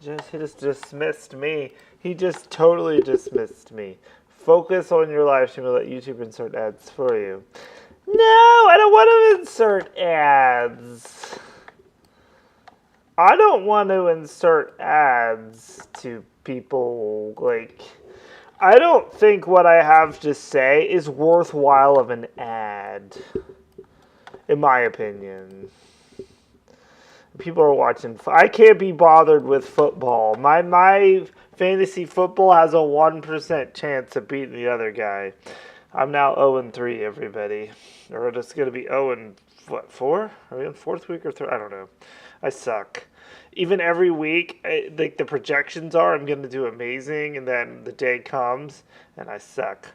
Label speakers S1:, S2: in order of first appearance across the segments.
S1: He just dismissed me. He just totally dismissed me. Focus on your live stream and let YouTube insert ads for you. No, I don't want to insert ads. I don't want to insert ads to people. Like, I don't think what I have to say is worthwhile of an ad, in my opinion. People are watching. I can't be bothered with football. My fantasy football has a 1% chance of beating the other guy. I'm now 0-3, everybody. Or it's going to be 4? Are we on 4th week or 3rd? I don't know. I suck. Even every week, like the projections are, I'm going to do amazing, and then the day comes, and I suck.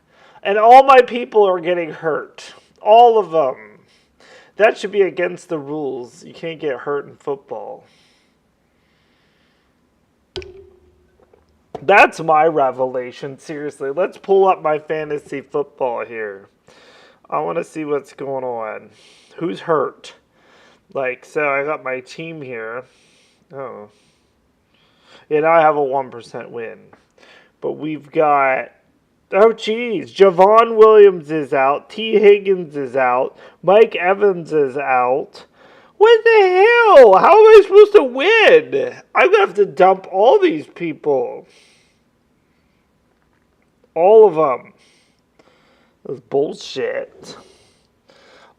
S1: And all my people are getting hurt. All of them. That should be against the rules. You can't get hurt in football. That's my revelation. Seriously, let's pull up my fantasy football here. I want to see what's going on. Who's hurt? Like, so I got my team here. Oh. Yeah, now I have a 1% win. But we've got... Oh, geez. Javon Williams is out. T. Higgins is out. Mike Evans is out. What the hell? How am I supposed to win? I'm going to have to dump all these people. All of them. That's bullshit.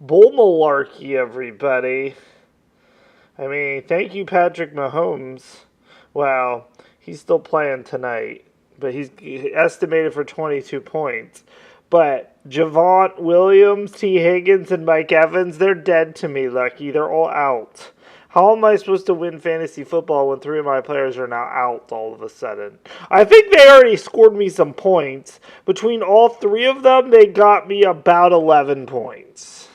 S1: Bull malarkey, everybody. I mean, thank you, Patrick Mahomes. Wow, he's still playing tonight. But he's estimated for 22 points. But Javon Williams, T. Higgins, and Mike Evans, they're dead to me, Lucky. They're all out. How am I supposed to win fantasy football when 3 of my players are now out all of a sudden? I think they already scored me some points. Between all 3 of them, they got me about 11 points.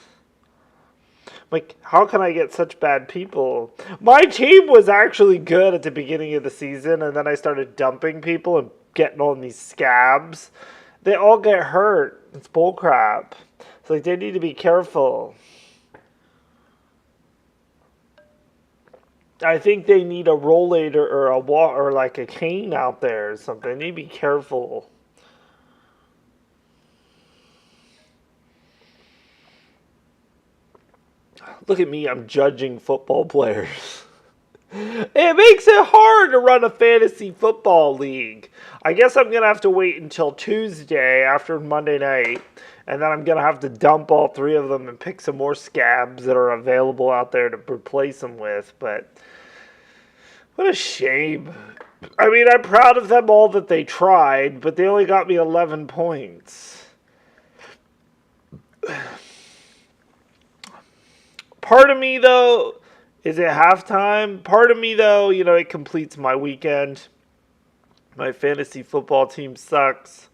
S1: Like, how can I get such bad people? My team was actually good at the beginning of the season, and then I started dumping people and getting on these scabs. They all get hurt. It's bullcrap. It's like they need to be careful. I think they need a rollator or a walk or like a cane out there or something. They need to be careful. Look at me, I'm judging football players. It makes it hard to run a fantasy football league. I guess I'm going to have to wait until Tuesday after Monday night. And then I'm going to have to dump all 3 of them and pick some more scabs that are available out there to replace them with. But what a shame. I mean, I'm proud of them all that they tried, but they only got me 11 points. Part of me, though... Is it halftime? Part of me, though, you know, it completes my weekend. My fantasy football team sucks.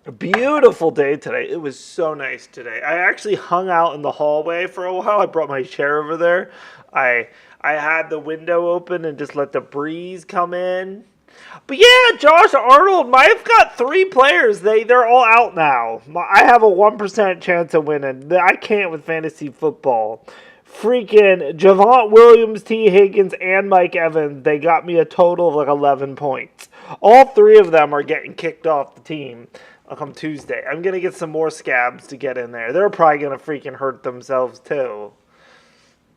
S1: A beautiful day today. It was so nice today. I actually hung out in the hallway for a while. I brought my chair over there. I had the window open and just let the breeze come in. But yeah, Josh Arnold, I've got 3 players. They're all out now. I have a 1% chance of winning. I can't with fantasy football. Freaking Javon Williams, T. Higgins, and Mike Evans, they got me a total of like 11 points. All 3 of them are getting kicked off the team come Tuesday. I'm going to get some more scabs to get in there. They're probably going to freaking hurt themselves too.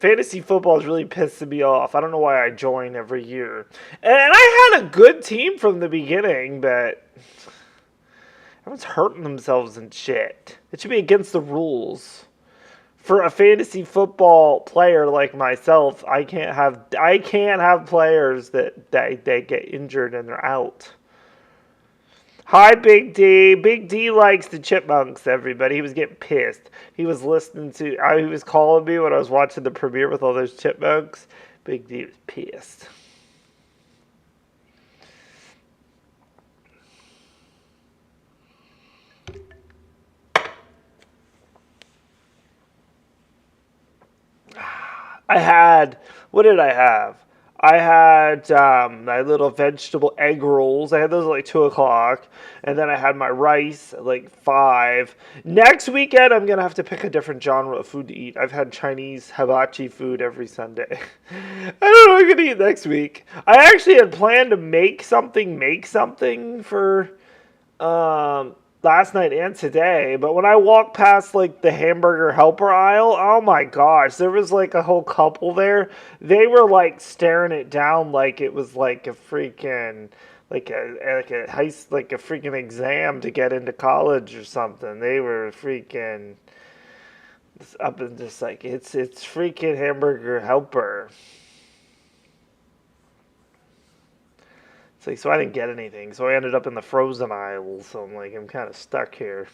S1: Fantasy football is really pissing me off. I don't know why I join every year. And I had a good team from the beginning, but everyone's hurting themselves and shit. It should be against the rules. For a fantasy football player like myself, I can't have players that they get injured and they're out. Hi, Big D. Big D likes the Chipmunks, everybody. He was getting pissed. He was listening to... he was calling me when I was watching the premiere with all those Chipmunks. Big D was pissed. What did I have? I had my little vegetable egg rolls. I had those at like 2 o'clock, and then I had my rice at like 5. Next weekend, I'm gonna have to pick a different genre of food to eat. I've had Chinese hibachi food every Sunday. I don't know what I'm gonna eat next week. I actually had planned to make something for last night and today, but when I walked past like the hamburger helper aisle, oh my gosh, there was like a whole couple there. They were like staring it down like it was like a freaking like a freaking exam to get into college or something. They were freaking up and just like it's freaking hamburger helper. It's like, so I didn't get anything. So I ended up in the frozen aisle. So I'm kind of stuck here.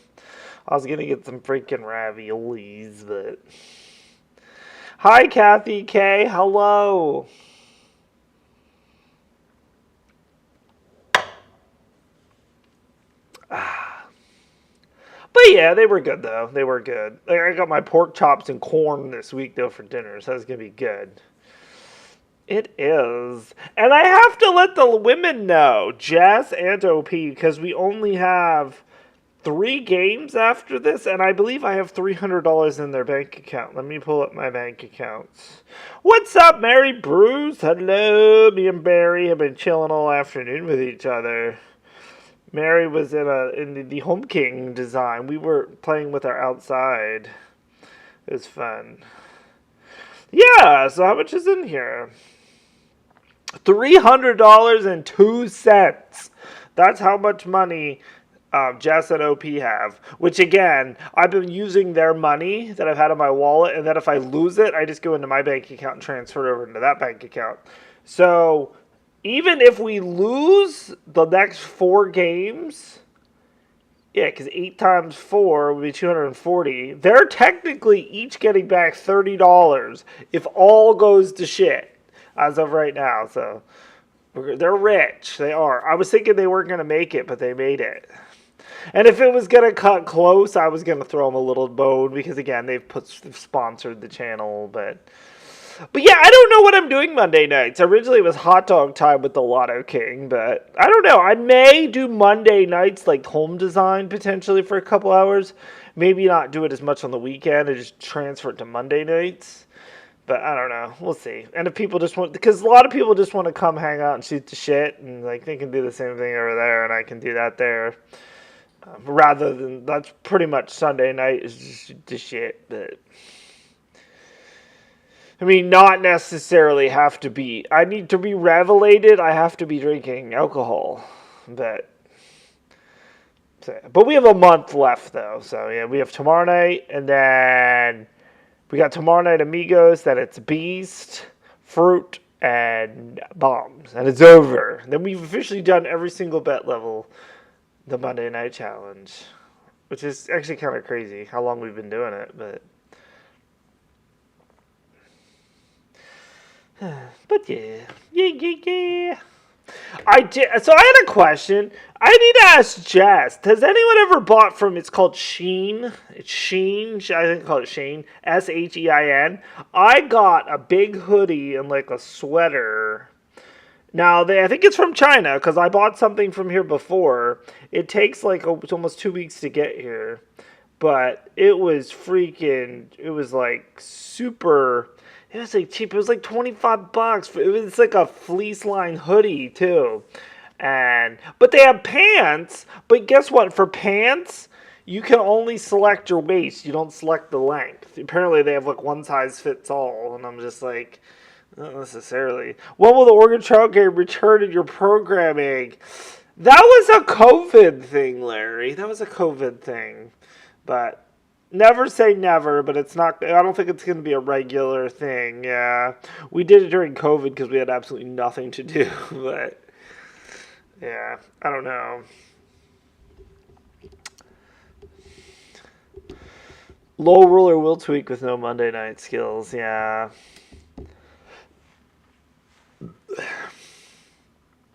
S1: I was going to get some freaking raviolis, but. Hi, Kathy K. Hello. But yeah, they were good, though. They were good. Like, I got my pork chops and corn this week, though, for dinner. So that's going to be good. It is. And I have to let the women know, Jess and OP, because we only have 3 games after this, and I believe I have $300 in their bank account. Let me pull up my bank accounts. What's up, Mary Bruce? Hello. Me and Barry have been chilling all afternoon with each other. Mary was in the Home King design. We were playing with our outside. It was fun. Yeah, so how much is in here? $300.02. That's how much money Jess and OP have. Which again, I've been using their money that I've had in my wallet, and then if I lose it, I just go into my bank account and transfer it over into that bank account. So even if we lose the next 4 games, yeah, because 8 times 4 would be 240. They're technically each getting back $30 if all goes to shit as of right now. So they're rich. They are. I was thinking they weren't going to make it, but they made it. And if it was going to cut close, I was going to throw them a little bone because, again, they've sponsored the channel. But yeah, I don't know what I'm doing Monday nights. Originally, it was hot dog time with the Lotto King, but I don't know. I may do Monday nights, like home design, potentially for a couple hours. Maybe not do it as much on the weekend and just transfer it to Monday nights. But I don't know. We'll see. And if people just want, because a lot of people just want to come hang out and shoot the shit, and like they can do the same thing over there, and I can do that there. Rather than, that's pretty much Sunday night is just the shit. But I mean, not necessarily have to be. I need to be revelated. I have to be drinking alcohol. But we have a month left though. So yeah, we have tomorrow night, and then we got tomorrow night Amigos, then it's Beast, Fruit, and Bombs. And it's over. Then we've officially done every single bet level, the Monday Night Challenge. Which is actually kind of crazy how long we've been doing it, but yeah. I did. So I had a question. I need to ask Jess. Has anyone ever bought from? It's called Shein. It's Shein. I think I call it Shein. SHEIN. I got a big hoodie and like a sweater. Now I think it's from China because I bought something from here before. It takes it's almost 2 weeks to get here, but it was freaking. It was like super. It was like cheap. It was like $25. It was like a fleece line hoodie too, but they have pants. But guess what? For pants, you can only select your waist. You don't select the length. Apparently, they have like one size fits all, and I'm just like, not necessarily. When will the Oregon Trail game return in your programming? That was a COVID thing, Larry. That was a COVID thing, but. Never say never, but it's not. I don't think it's going to be a regular thing. Yeah, we did it during COVID because we had absolutely nothing to do. But yeah, I don't know. Low roller will tweak with no Monday night skills. Yeah.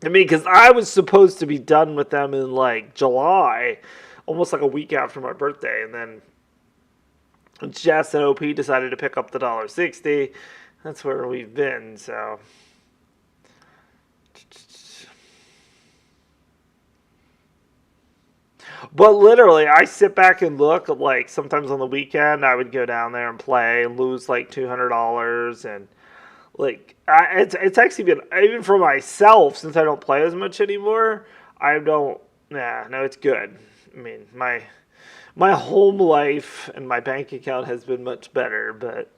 S1: I mean, because I was supposed to be done with them in like July, almost like a week after my birthday, and then Jess and OP decided to pick up the $1.60. That's where we've been, so But literally, I sit back and look. Like sometimes on the weekend, I would go down there and play and lose like $200, and like it's actually been even for myself since I don't play as much anymore. I don't. Yeah, no, it's good. I mean, my home life and my bank account has been much better, but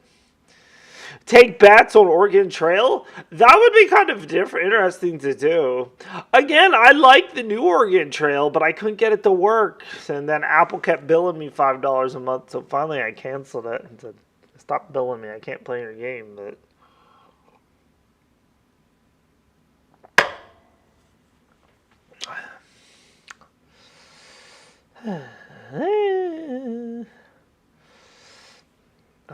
S1: take bets on Oregon Trail, that would be kind of different, interesting to do. Again, I like the new Oregon Trail, but I couldn't get it to work, and then Apple kept billing me $5 a month. So finally, I canceled it and said, "Stop billing me. I can't play your game." But I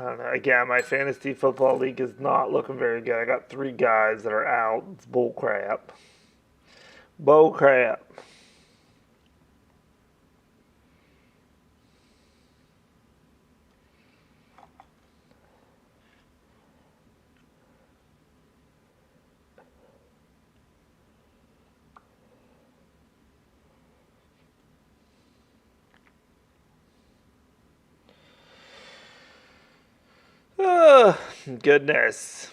S1: don't know. Again, my fantasy football league is not looking very good. I got 3 guys that are out. It's bull crap. Bull crap. Oh, goodness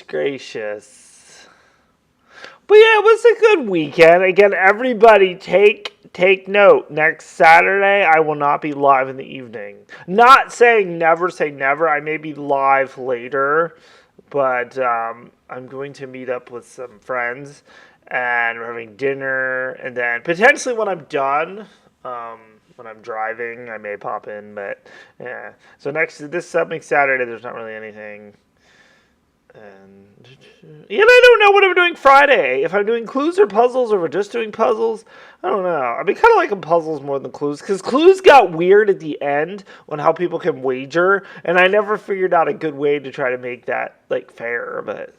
S1: gracious. But yeah, it was a good weekend. Again, everybody take note. Next Saturday, I will not be live in the evening. Not saying never say never. I may be live later, but I'm going to meet up with some friends, and we're having dinner, and then potentially when I'm done. When I'm driving, I may pop in, but yeah. So this coming Saturday, there's not really anything. And yet I don't know what I'm doing Friday. If I'm doing clues or puzzles, or if we're just doing puzzles, I don't know. I've been kind of liking puzzles more than clues, because clues got weird at the end on how people can wager, and I never figured out a good way to try to make that like fair. But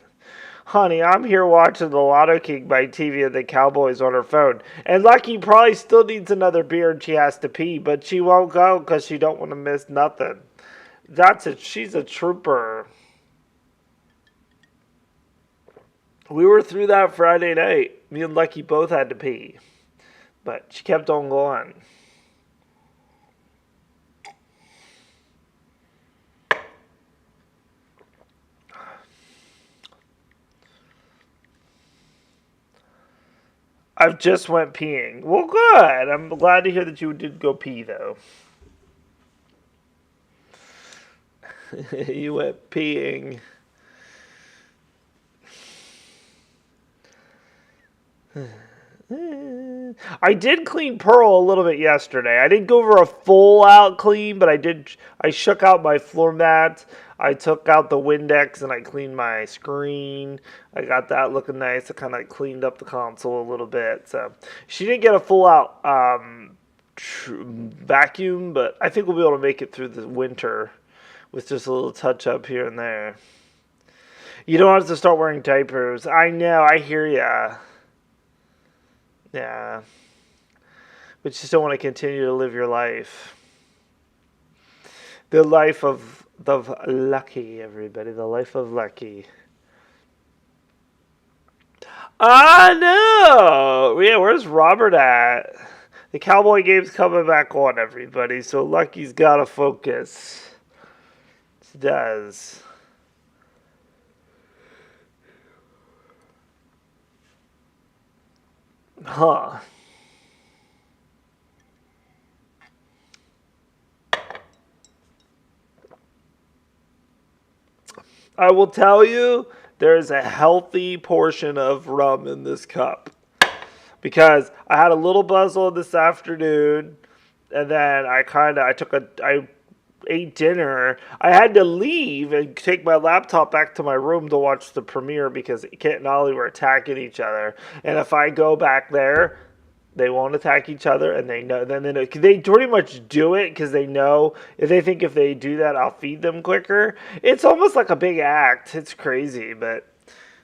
S1: honey, I'm here watching the Lotto King by TV and the Cowboys on her phone. And Lucky probably still needs another beer and she has to pee, but she won't go because she don't want to miss nothing. She's a trooper. We were through that Friday night. Me and Lucky both had to pee. But she kept on going. I've just went peeing. Well, good. I'm glad to hear that you did go pee, though. You went peeing. I did clean Pearl a little bit yesterday. I didn't go over a full out clean, but I shook out my floor mat. I took out the Windex and I cleaned my screen. I got that looking nice. I kind of cleaned up the console a little bit. So she didn't get a full out vacuum, but I think we'll be able to make it through the winter with just a little touch up here and there. You don't have to start wearing diapers. I know. I hear ya. Yeah. But you just don't want to continue to live your life. The life of Lucky, everybody. The life of Lucky. I know. Yeah, where's Robert at? The Cowboy game's coming back on, everybody. So Lucky's got to focus. He does. Huh. I will tell you, there is a healthy portion of rum in this cup. Because I had a little buzzle this afternoon, and then I ate dinner. I had to leave and take my laptop back to my room to watch the premiere because Kit and Ollie were attacking each other. And if I go back there, they won't attack each other, and they know. Then they pretty much do it because they know if they think if they do that, I'll feed them quicker. It's almost like a big act. It's crazy, but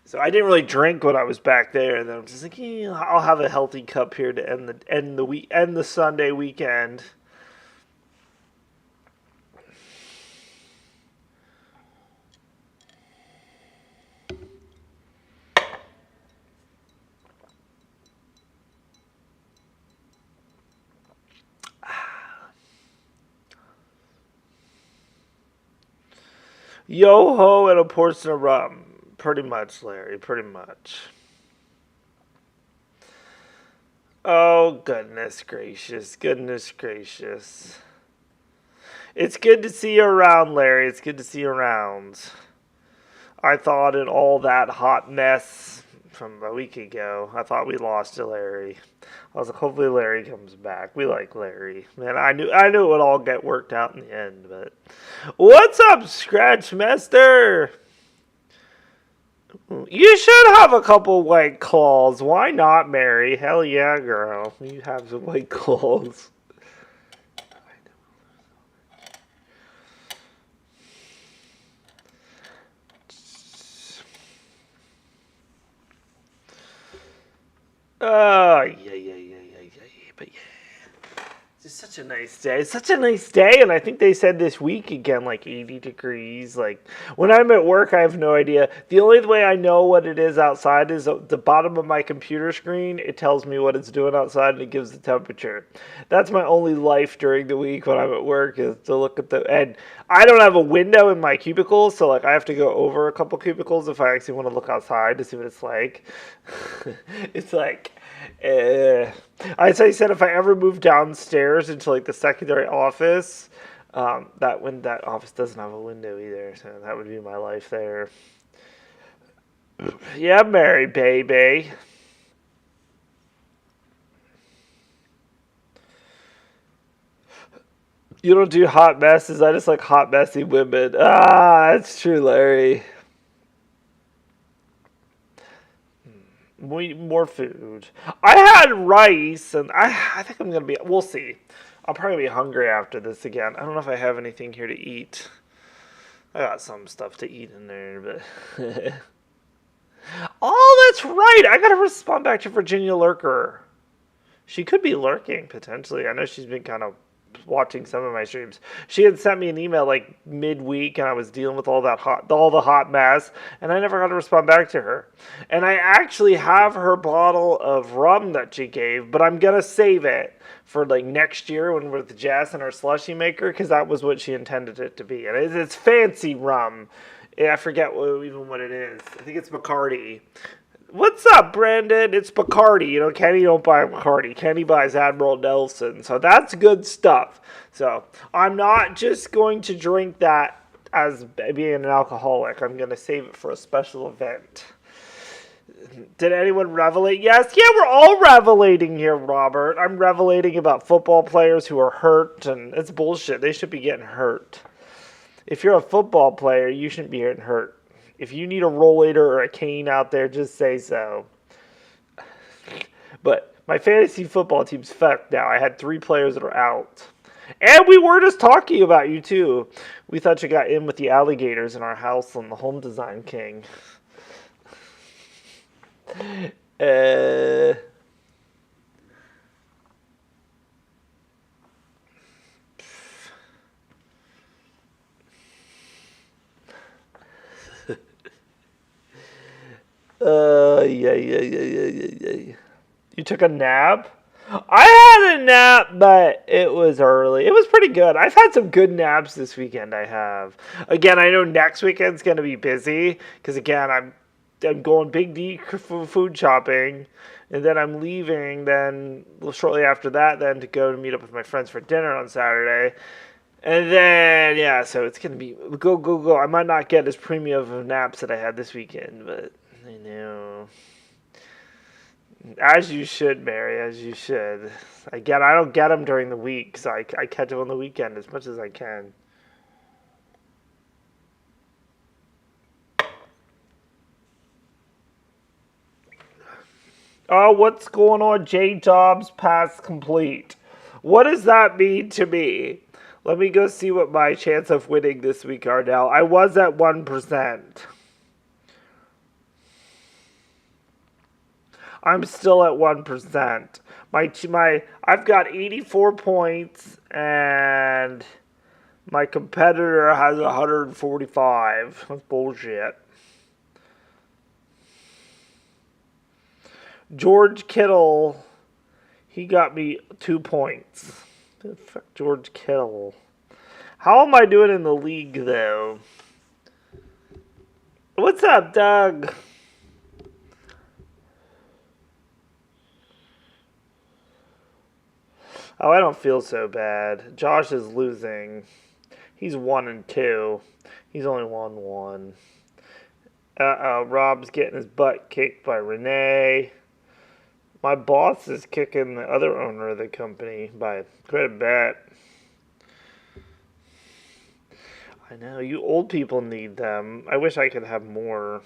S1: so I didn't really drink when I was back there. And then I'm just like, I'll have a healthy cup here to end the Sunday weekend. Yo-ho and a portion of rum. Pretty much, Larry. Pretty much. Oh, goodness gracious. Goodness gracious. It's good to see you around, Larry. It's good to see you around. I thought in all that hot mess from a week ago, I thought we lost to Larry. I was like, hopefully Larry comes back. We like Larry. Man, I knew it would all get worked out in the end, but what's up, Scratch Master? You should have a couple white claws. Why not, Mary? Hell yeah, girl. You have some white claws. Oh, yeah. But yeah. It's such a nice day. It's such a nice day, and I think they said this week again, like 80 degrees. Like, when I'm at work, I have no idea. The only way I know what it is outside is at the bottom of my computer screen. It tells me what it's doing outside, and it gives the temperature. That's my only life during the week when I'm at work, is to look at the... And I don't have a window in my cubicle, so, like, I have to go over a couple cubicles if I actually want to look outside to see what it's like. It's like... As I said, if I ever move downstairs into like the secondary office, that office doesn't have a window either, so that would be my life there. Yeah, Mary baby. You don't do hot messes. I just like hot messy women. Ah, that's true, Larry. More food. I had rice, and I think I'm gonna be. We'll see. I'll probably be hungry after this again. I don't know if I have anything here to eat. I got some stuff to eat in there, but. Oh, that's right. I gotta respond back to Virginia Lurker. She could be lurking potentially. I know she's been kind of watching some of my streams. She had sent me an email like midweek, and I was dealing with all the hot mess, and I never got to respond back to her. And I actually have her bottle of rum that she gave, but I'm gonna save it for like next year when we're with Jess and our slushy maker, because that was what she intended it to be. And it's fancy rum. Yeah, I forget what it is. I think it's Bacardi. What's up, Brandon? It's Bacardi. You know, Kenny don't buy Bacardi. Kenny buys Admiral Nelson. So that's good stuff. So I'm not just going to drink that as being an alcoholic. I'm going to save it for a special event. Did anyone revelate? Yes. Yeah, we're all revelating here, Robert. I'm revelating about football players who are hurt, and it's bullshit. They should be getting hurt. If you're a football player, you shouldn't be getting hurt. If you need a rollator or a cane out there, just say so. But my fantasy football team's fucked now. I had 3 players that are out. And we were just talking about you, too. We thought you got in with the alligators in our house on the Home Design King. Yeah. You took a nap? I had a nap, but it was early. It was pretty good. I've had some good naps this weekend, I have. Again, I know next weekend's going to be busy, because again, I'm going big D food shopping, and then I'm leaving then shortly after that then to go to meet up with my friends for dinner on Saturday. And then, yeah, so it's going to be go. I might not get as premium of naps that I had this weekend, but I know. As you should, Mary, as you should. I don't get them during the week, so I catch them on the weekend as much as I can. Oh, what's going on? J-Jobs pass complete. What does that mean to me? Let me go see what my chance of winning this week are now. I was at 1%. I'm still at 1%. I've got 84 points, and my competitor has 145. That's bullshit. George Kittle, he got me 2 points. Fuck George Kittle. How am I doing in the league, though? What's up, Doug? Oh, I don't feel so bad. Josh is losing. He's 1-2. He's only won one. Rob's getting his butt kicked by Renee. My boss is kicking the other owner of the company by quite a bit. I know, you old people need them. I wish I could have more.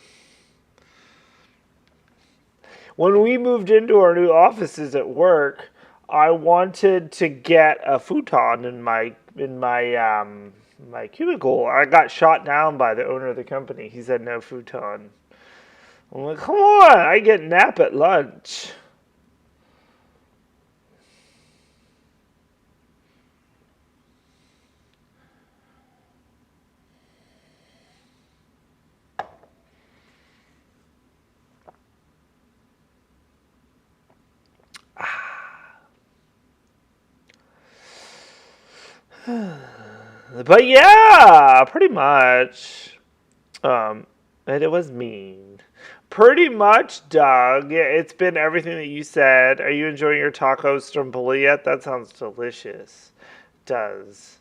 S1: When we moved into our new offices at work, I wanted to get a futon in my cubicle. I got shot down by the owner of the company. He said no futon. I'm like, come on, I get nap at lunch. But yeah, pretty much. And it was mean. Pretty much, Doug. Yeah, it's been everything that you said. Are you enjoying your taco stromboli yet? That sounds delicious. It does.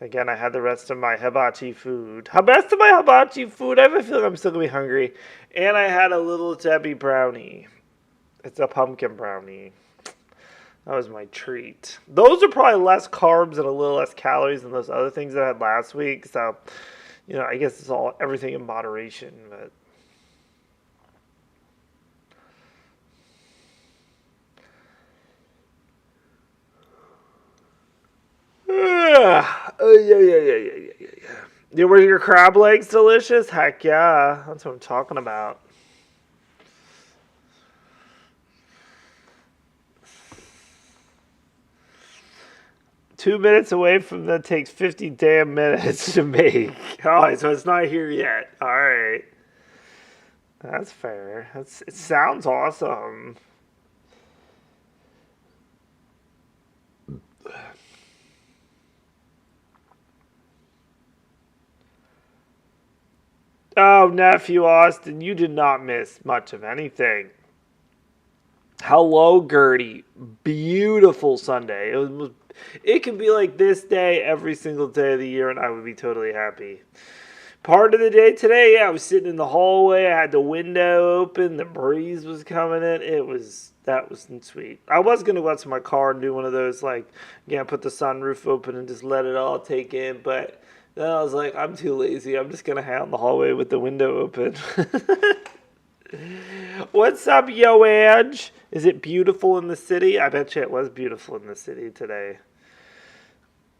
S1: Again, I had the rest of my hibachi food. The rest of my hibachi food. I have a feeling I'm still gonna be hungry. And I had a little Debbie brownie. It's a pumpkin brownie. That was my treat. Those are probably less carbs and a little less calories than those other things that I had last week. So, I guess it's all everything in moderation. But yeah. Were your crab legs delicious? Heck yeah. That's what I'm talking about. 2 minutes away from that takes 50 damn minutes to make. Oh, so it's not here yet. All right. That's fair. It sounds awesome. Oh, nephew Austin, you did not miss much of anything. Hello, Gertie. Beautiful Sunday. It could be like this day every single day of the year, and I would be totally happy. Part of the day today, yeah, I was sitting in the hallway. I had the window open. The breeze was coming in. That was sweet. I was gonna go out to my car and do one of those put the sunroof open and just let it all take in. But then I was like, I'm too lazy. I'm just gonna hang out in the hallway with the window open. What's up, Yo Edge? Is it beautiful in the city? I bet you it was beautiful in the city today.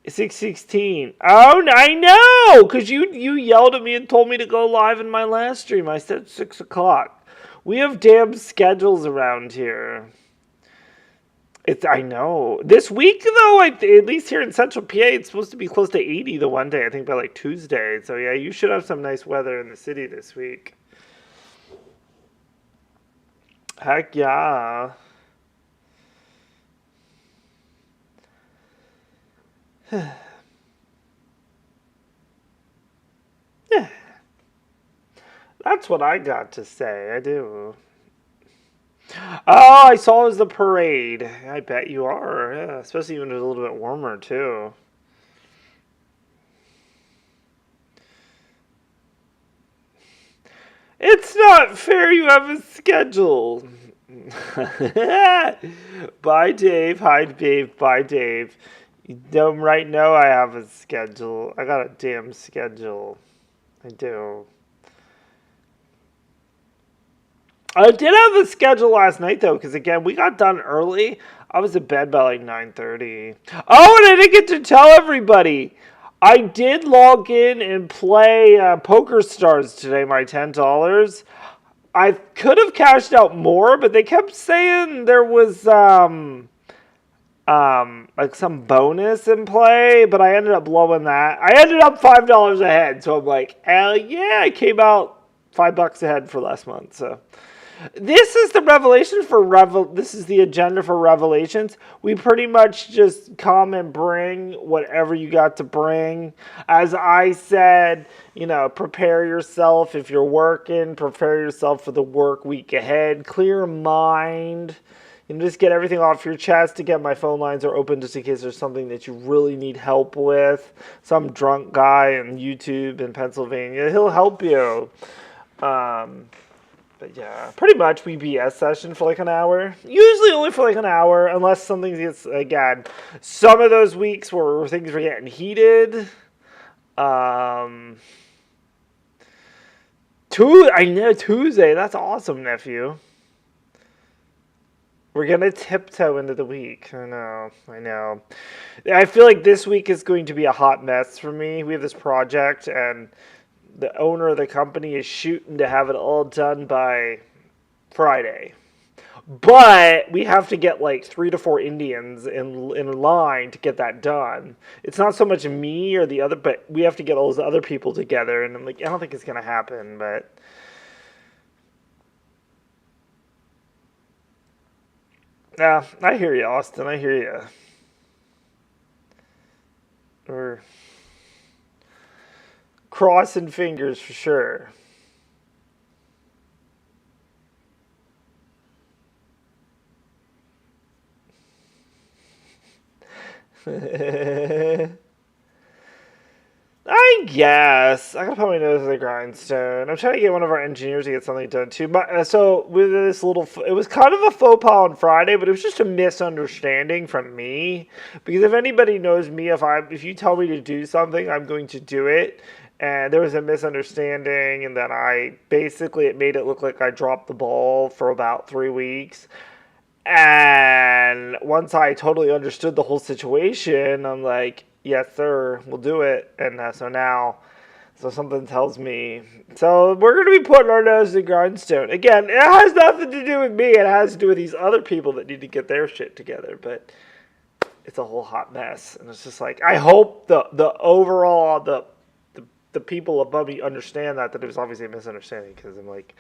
S1: 6:16. Oh, I know, because you yelled at me and told me to go live in my last stream. I said 6 o'clock. We have damn schedules around here. I know. This week, though, at least here in Central PA, it's supposed to be close to 80 the one day, I think by Tuesday. So, yeah, you should have some nice weather in the city this week. Heck yeah. Yeah. That's what I got to say. I do. Oh, I saw it was the parade. I bet you are. Yeah, especially when it's a little bit warmer, too. It's not fair you have a schedule. Bye, Dave. Hi, Dave. Bye, Dave. You don't right now I have a schedule. I got a damn schedule. I do. I did have a schedule last night, though, because, again, we got done early. I was in bed by 9:30. Oh, and I didn't get to tell everybody. I did log in and play Poker Stars today, my $10. I could have cashed out more, but they kept saying there was some bonus in play, but I ended up blowing that. I ended up $5 ahead, so I'm like, hell yeah, I came out $5 ahead for last month. So This is the revelation for this is the agenda for revelations. We pretty much just come and bring whatever you got to bring. As I said, prepare yourself if you're working, prepare yourself for the work week ahead, clear mind, and just get everything off your chest. Again, my phone lines are open just in case there's something that you really need help with. Some drunk guy on YouTube in Pennsylvania, he'll help you. But yeah, pretty much we BS session for like an hour. Usually only for like an hour, unless something gets, again, some of those weeks where things were getting heated. I know, Tuesday, that's awesome, nephew. We're going to tiptoe into the week. I know. I feel like this week is going to be a hot mess for me. We have this project, and the owner of the company is shooting to have it all done by Friday. But we have to get like 3 to 4 Indians in line to get that done. It's not so much me or the other, but we have to get all those other people together. And I'm like, I don't think it's going to happen, but... Yeah, I hear you, Austin. I hear you. We're crossing fingers for sure. I guess. I gotta put my nose to the grindstone. I'm trying to get one of our engineers to get something done too. But, so, with this it was kind of a faux pas on Friday, but it was just a misunderstanding from me. Because if anybody knows me, if you tell me to do something, I'm going to do it. And there was a misunderstanding, and then it made it look like I dropped the ball for about 3 weeks. And once I totally understood the whole situation, I'm like, yes, sir, we'll do it. And so something tells me. So we're going to be putting our nose to the grindstone. Again, it has nothing to do with me. It has to do with these other people that need to get their shit together. But it's a whole hot mess. And it's just like, I hope the overall, the people above me understand that it was obviously a misunderstanding. Because I'm like,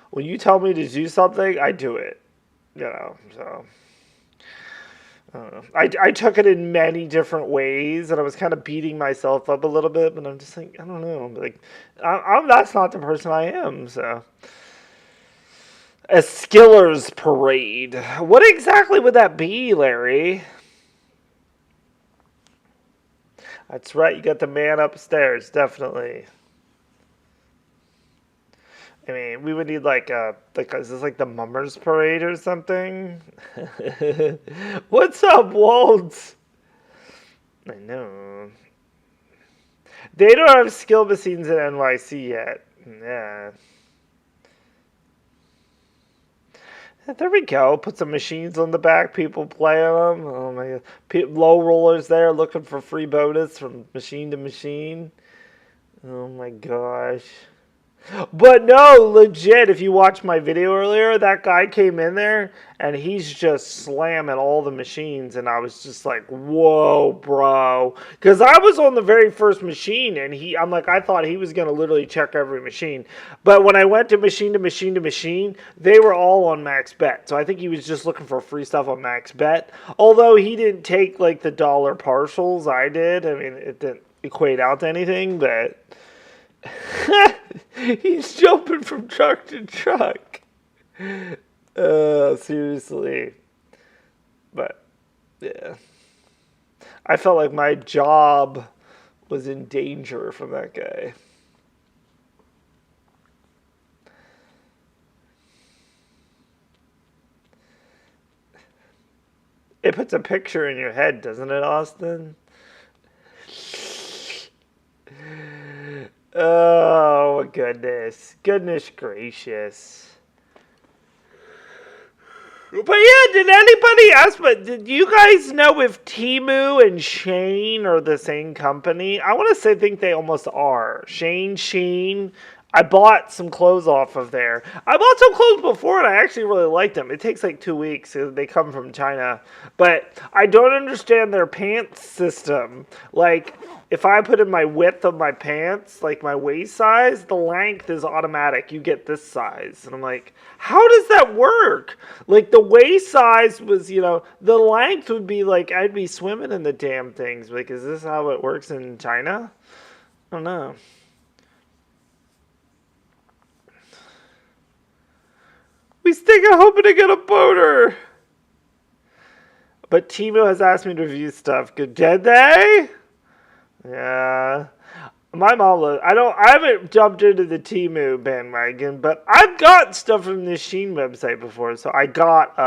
S1: when you tell me to do something, I do it. So... I don't know. I took it in many different ways, and I was kind of beating myself up a little bit, but I'm just like, I don't know. Like, that's not the person I am, so. A Skillers parade. What exactly would that be, Larry? That's right, you got the man upstairs, definitely. I mean, we would need is this like the Mummers Parade or something? What's up, Walt? I know. They don't have skill machines in NYC yet. Yeah. There we go. Put some machines on the back. People play on them. Oh my God. Low rollers there looking for free bonus from machine to machine. Oh my gosh. But no, legit, if you watched my video earlier, that guy came in there and he's just slamming all the machines, and I was just like, whoa, bro. Because I was on the very first machine, and I thought he was going to literally check every machine. But when I went to machine to machine to machine, they were all on max bet. So I think he was just looking for free stuff on max bet. Although he didn't take like the dollar partials I did. I mean, it didn't equate out to anything, but... He's jumping from truck to truck. Seriously. But, yeah. I felt like my job was in danger from that guy. It puts a picture in your head, doesn't it, Austin? Oh, goodness. Goodness gracious. But yeah, did anybody ask, did you guys know if Temu and Shane are the same company? I want to think they almost are. Shane, I bought some clothes off of there. I bought some clothes before, and I actually really liked them. It takes like 2 weeks. They come from China. But I don't understand their pants system. Like, if I put in my width of my pants, like my waist size, the length is automatic. You get this size. And I'm like, how does that work? Like, the waist size was, the length would be like, I'd be swimming in the damn things. Like, is this how it works in China? I don't know. We stick a hoping to get a boater. But Timo has asked me to review stuff. Good, did they? Yeah. My mom I haven't jumped into the Temu bandwagon, but I've got stuff from the Shein website before. So I got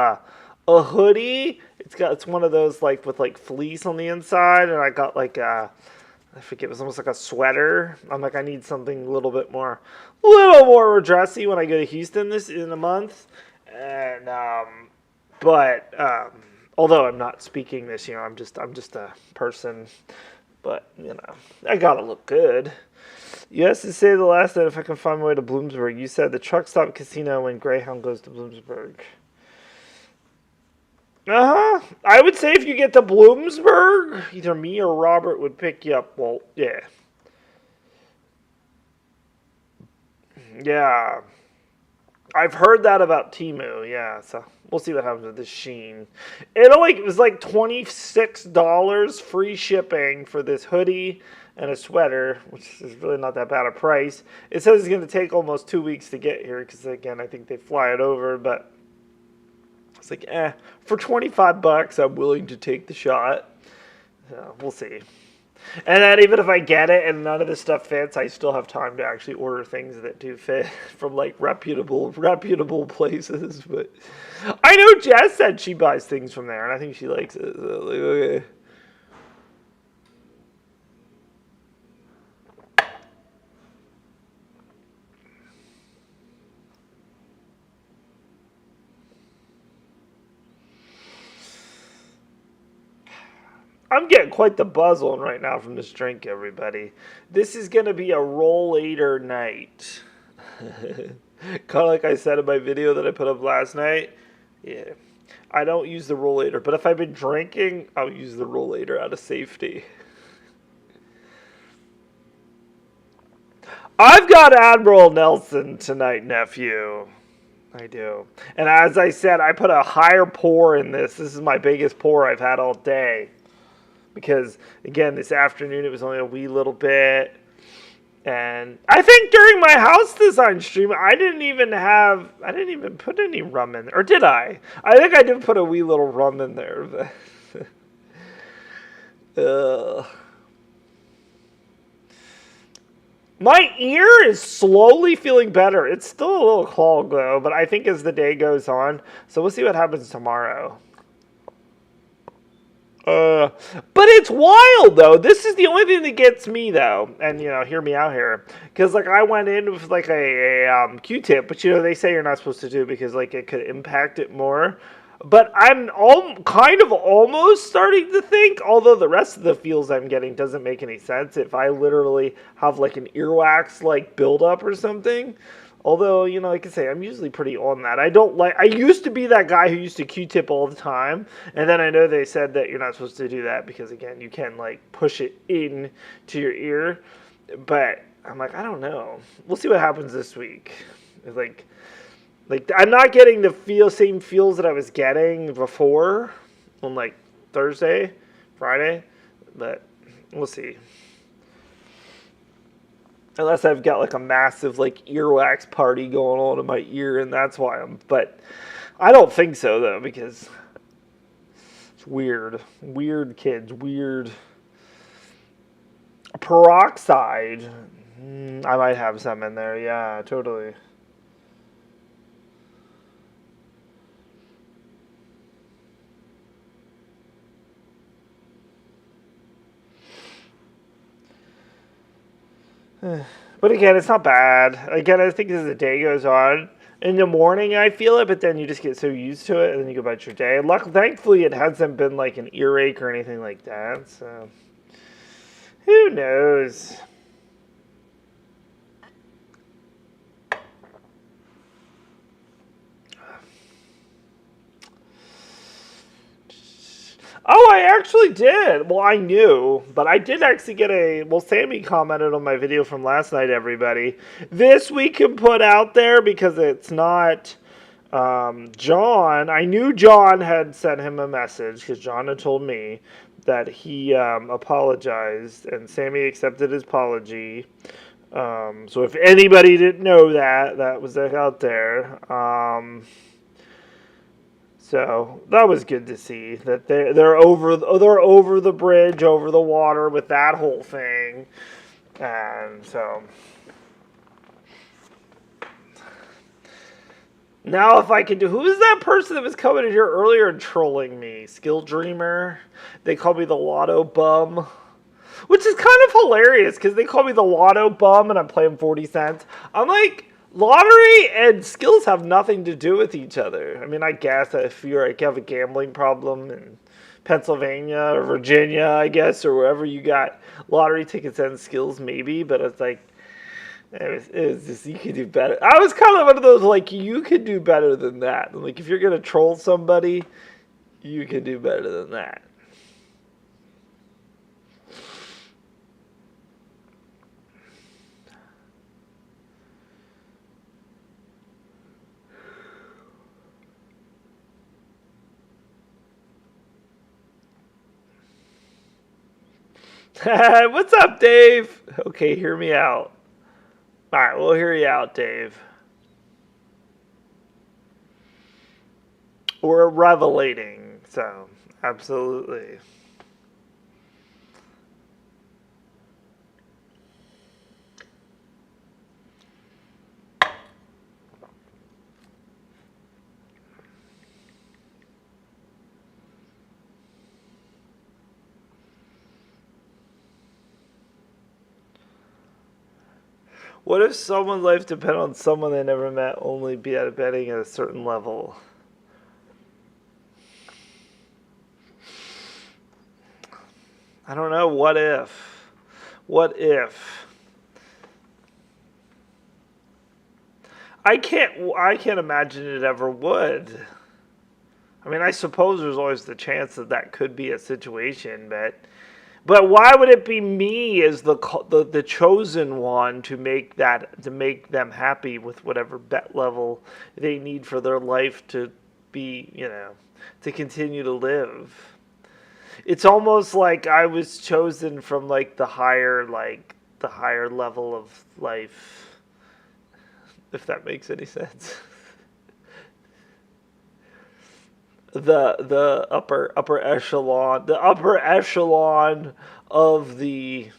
S1: a hoodie. It's one of those like with like fleece on the inside, and I got like I forget, it was almost like a sweater. I'm like, I need something a little more dressy when I go to Houston in a month. And but although I'm not speaking this, I'm just a person. But I gotta look good. You asked to say the last night if I can find my way to Bloomsburg. You said the truck stop casino when Greyhound goes to Bloomsburg. I would say if you get to Bloomsburg, either me or Robert would pick you up. Well, yeah. Yeah. I've heard that about Temu, yeah. So we'll see what happens with this Shein. It was like $26 free shipping for this hoodie and a sweater, which is really not that bad a price. It says it's going to take almost 2 weeks to get here because, again, I think they fly it over, but it's like, for $25, I'm willing to take the shot. So we'll see. And then even if I get it and none of the stuff fits, I still have time to actually order things that do fit from like reputable places. But I know Jess said she buys things from there, and I think she likes it. So like, okay. I'm getting quite the buzz on right now from this drink, everybody. This is going to be a rollator night. Kind of like I said in my video that I put up last night. Yeah, I don't use the rollator, but if I've been drinking, I'll use the rollator out of safety. I've got Admiral Nelson tonight, nephew. I do. And as I said, I put a higher pour in this. This is my biggest pour I've had all day. Because, again, this afternoon it was only a wee little bit. And I think during my house design stream, I didn't even put any rum in there. Or did I? I think I did put a wee little rum in there. My ear is slowly feeling better. It's still a little clogged, though. But I think as the day goes on. So we'll see what happens tomorrow. But it's wild, though. This is the only thing that gets me, though. And, hear me out here. Because, I went in with, a Q-tip. But, they say you're not supposed to do it because, it could impact it more. But I'm kind of almost starting to think, although the rest of the feels I'm getting doesn't make any sense, if I literally have, an earwax, buildup or something. Although, like I say, I'm usually pretty on that. I used to be that guy who used to Q-tip all the time. And then I know they said that you're not supposed to do that because, again, you can, push it in to your ear. But I'm like, I don't know. We'll see what happens this week. I'm not getting the same feels that I was getting before on, Thursday, Friday. But we'll see. Unless I've got a massive earwax party going on in my ear, and that's why but I don't think so though, because it's weird. Weird kids, weird. Peroxide. I might have some in there, yeah, totally. But again, it's not bad. Again, I think as the day goes on, in the morning I feel it, but then you just get so used to it, and then you go about your day. Thankfully, it hasn't been an earache or anything like that, so who knows? Oh, I actually did. Well, I knew, but I did actually get well, Sammy commented on my video from last night, everybody. This we can put out there because it's not John. I knew John had sent him a message because John had told me that he apologized and Sammy accepted his apology. So if anybody didn't know that, that was out there. So that was good to see that they're over the bridge, over the water with that whole thing, and so now if I can do, who is that person that was coming in here earlier and trolling me? Skill Dreamer. They call me the Lotto Bum. Which is kind of hilarious because they call me the Lotto Bum and I'm playing 40 cents. I'm like, lottery and skills have nothing to do with each other. I mean, I guess if you have a gambling problem in Pennsylvania or Virginia, I guess, or wherever you got lottery tickets and skills, maybe. But it's like, it was just, you could do better. I was kind of one of those, like, you could do better than that. Like, if you're going to troll somebody, you can do better than that. What's up, Dave? Okay, hear me out. All right, we'll hear you out, Dave. We're revelating, so absolutely. What if someone's life depended on someone they never met only be at betting at a certain level? I don't know. What if? What if? I can't imagine it ever would. I mean, I suppose there's always the chance that that could be a situation, but why would it be me as the chosen one to make them happy with whatever bet level they need for their life to be, to continue to live? It's almost like I was chosen from like the higher level of life, if that makes any sense. The upper echelon of the.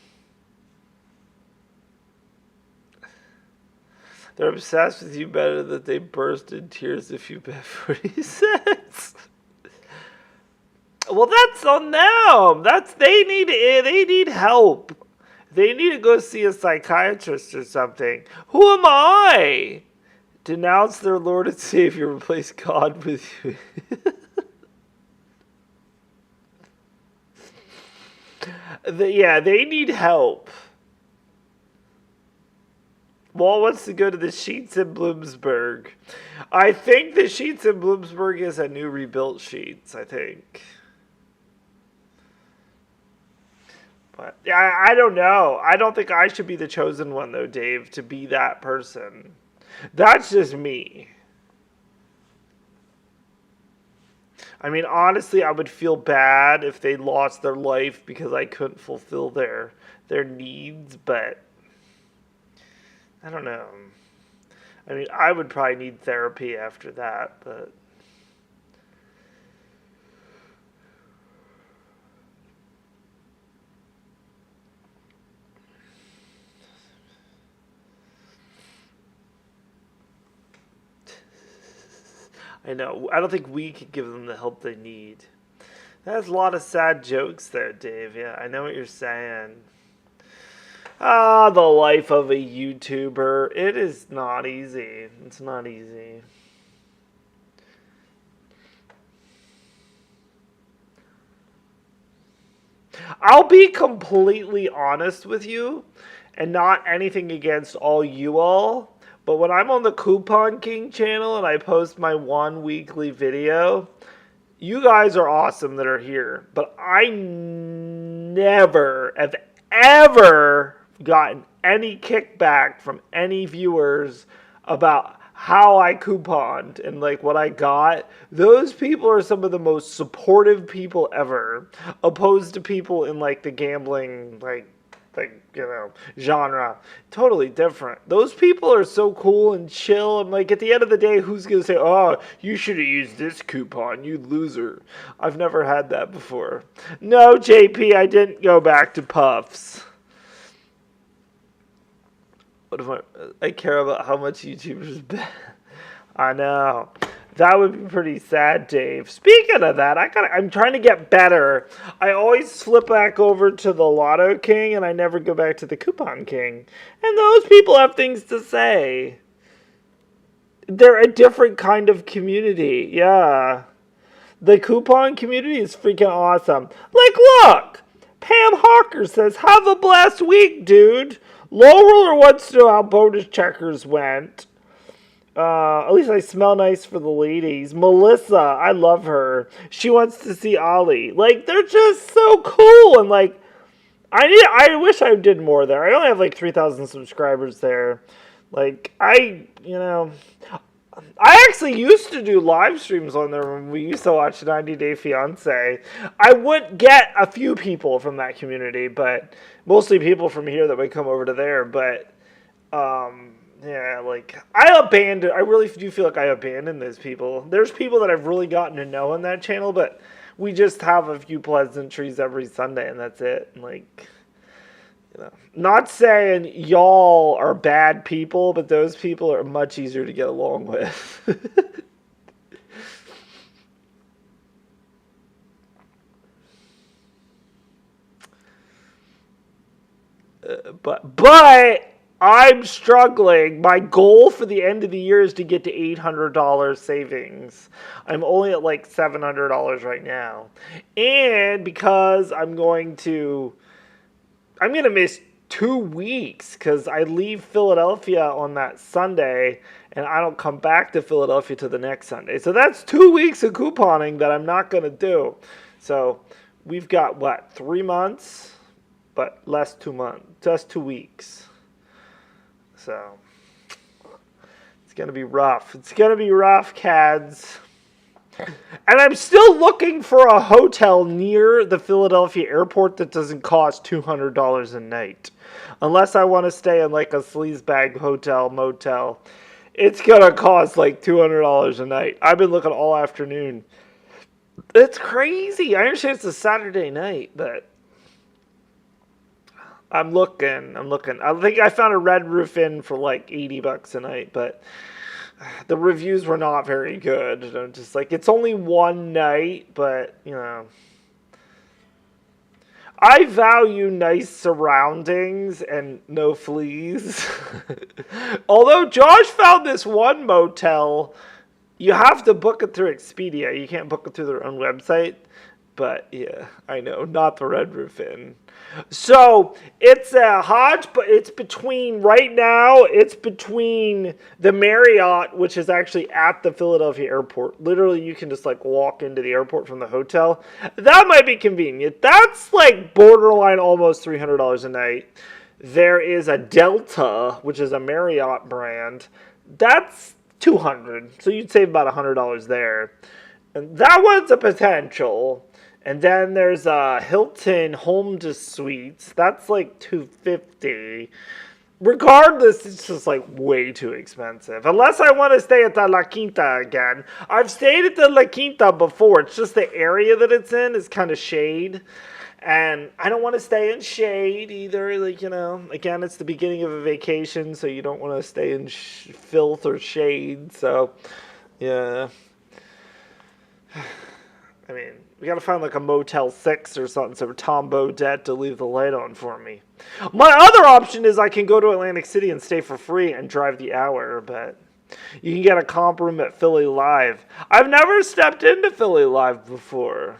S1: They're obsessed with you better that they burst in tears if you bet 40 cents. Well, that's on them. They need help. They need to go see a psychiatrist or something. Who am I? Denounce their Lord and Savior, replace God with you. They need help. Wall wants to go to the Sheets in Bloomsburg. I think the Sheets in Bloomsburg is a new rebuilt Sheets, I think. But I don't know. I don't think I should be the chosen one, though, Dave, to be that person. That's just me. I mean, honestly, I would feel bad if they lost their life because I couldn't fulfill their needs, but I don't know. I mean, I would probably need therapy after that, but I know. I don't think we could give them the help they need. That's a lot of sad jokes there, Dave. Yeah, I know what you're saying. Ah, the life of a YouTuber. It is not easy. It's not easy. I'll be completely honest with you, and not anything against all you all, but when I'm on the Coupon King channel and I post my one weekly video, You guys are awesome that are here, but I never have ever gotten any kickback from any viewers about how I couponed and like what I got. Those people are some of the most supportive people ever, opposed to people in like the gambling genre. Totally different. Those people are so cool and chill. I'm like, at the end of the day, who's gonna say, oh, you should have used this coupon, you loser? I've never had that before. No, JP, I didn't go back to Puffs. What if I care about how much YouTubers bet? I know. That would be pretty sad, Dave. Speaking of that, I'm trying to get better. I always flip back over to the Lotto King, and I never go back to the Coupon King. And those people have things to say. They're a different kind of community. Yeah. The coupon community is freaking awesome. Like, look! Pam Hawker says, have a blessed week, dude. Low Roller wants to know how bonus checkers went. At least I smell nice for the ladies. Melissa, I love her. She wants to see Ollie. Like, they're just so cool. And, like, I wish I did more there. I only have, like, 3,000 subscribers there. Like, I actually used to do live streams on there when we used to watch 90 Day Fiancé. I would get a few people from that community, but mostly people from here that would come over to there. But, yeah, like, I really do feel like I abandoned those people. There's people that I've really gotten to know on that channel, but we just have a few pleasantries every Sunday, and that's it. And, like, you know, not saying y'all are bad people, but those people are much easier to get along with. But I'm struggling. My goal for the end of the year is to get to $800 savings. I'm only at like $700 right now. And because I'm going to miss 2 weeks because I leave Philadelphia on that Sunday and I don't come back to Philadelphia till the next Sunday. So that's 2 weeks of couponing that I'm not going to do. So we've got, 3 months? But less 2 months, just 2 weeks. So it's going to be rough. It's going to be rough, Cads. And I'm still looking for a hotel near the Philadelphia airport that doesn't cost $200 a night. Unless I want to stay in like a sleazebag hotel, motel. It's going to cost like $200 a night. I've been looking all afternoon. It's crazy. I understand it's a Saturday night, but I'm looking. I think I found a Red Roof Inn for like $80 a night, but the reviews were not very good. And I'm just like, it's only one night, but, you know. I value nice surroundings and no fleas. Although Josh found this one motel, you have to book it through Expedia. You can't book it through their own website. But, yeah, I know, not the Red Roof Inn. So, it's a Hodge, but it's between the Marriott, which is actually at the Philadelphia airport. Literally, you can just, like, walk into the airport from the hotel. That might be convenient. That's, like, borderline almost $300 a night. There is a Delta, which is a Marriott brand. That's $200. So, you'd save about $100 there. And that one's a potential. And then there's a Hilton Home to Suites. That's like $250. Regardless, it's just like way too expensive. Unless I want to stay at the La Quinta again. I've stayed at the La Quinta before. It's just the area that it's in is kind of shade. And I don't want to stay in shade either. Like, you know, again, it's the beginning of a vacation, so you don't want to stay in filth or shade. So, yeah. I mean, we gotta find like a Motel 6 or something so for Tom Bodette to leave the light on for me. My other option is I can go to Atlantic City and stay for free and drive the hour, but you can get a comp room at Philly Live. I've never stepped into Philly Live before.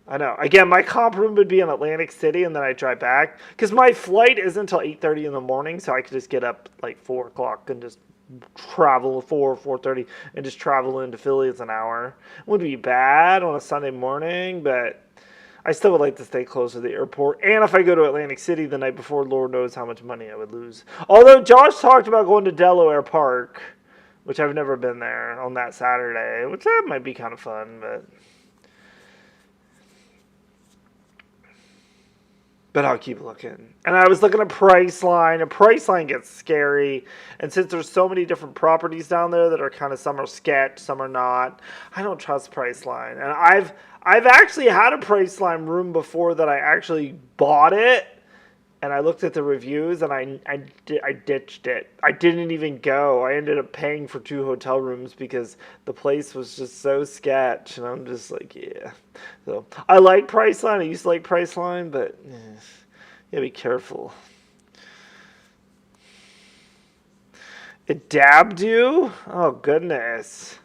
S1: I know. Again, my comp room would be in Atlantic City and then I drive back. Because my flight isn't until 8:30 in the morning, so I could just get up like 4 o'clock and just travel 4:30, and just travel into Philly. It's an hour. It wouldn't be bad on a Sunday morning, but I still would like to stay close to the airport. And if I go to Atlantic City the night before, Lord knows how much money I would lose. Although Josh talked about going to Delaware Park, which I've never been there, on that Saturday, which that might be kind of fun, but I'll keep looking. And I was looking at Priceline, and Priceline gets scary. And since there's so many different properties down there that are kind of, some are sketch, some are not, I don't trust Priceline. And I've actually had a Priceline room before that I actually bought it, and I looked at the reviews, and I ditched it. I didn't even go. I ended up paying for 2 hotel rooms because the place was just so sketch, and I'm just like, yeah. So I like Priceline. I used to like Priceline, but you gotta be careful. It dabbed you? Oh, goodness.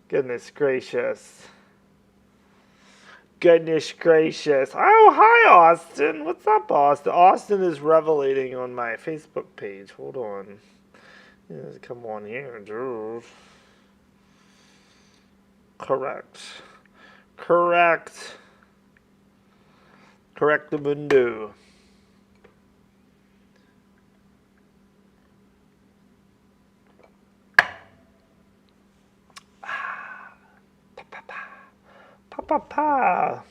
S1: Goodness gracious. Goodness gracious. Oh, hi, Austin. What's up, Austin? Austin is revelating on my Facebook page. Hold on. Come on here, dude. Correct. Correct the mundo. Pa.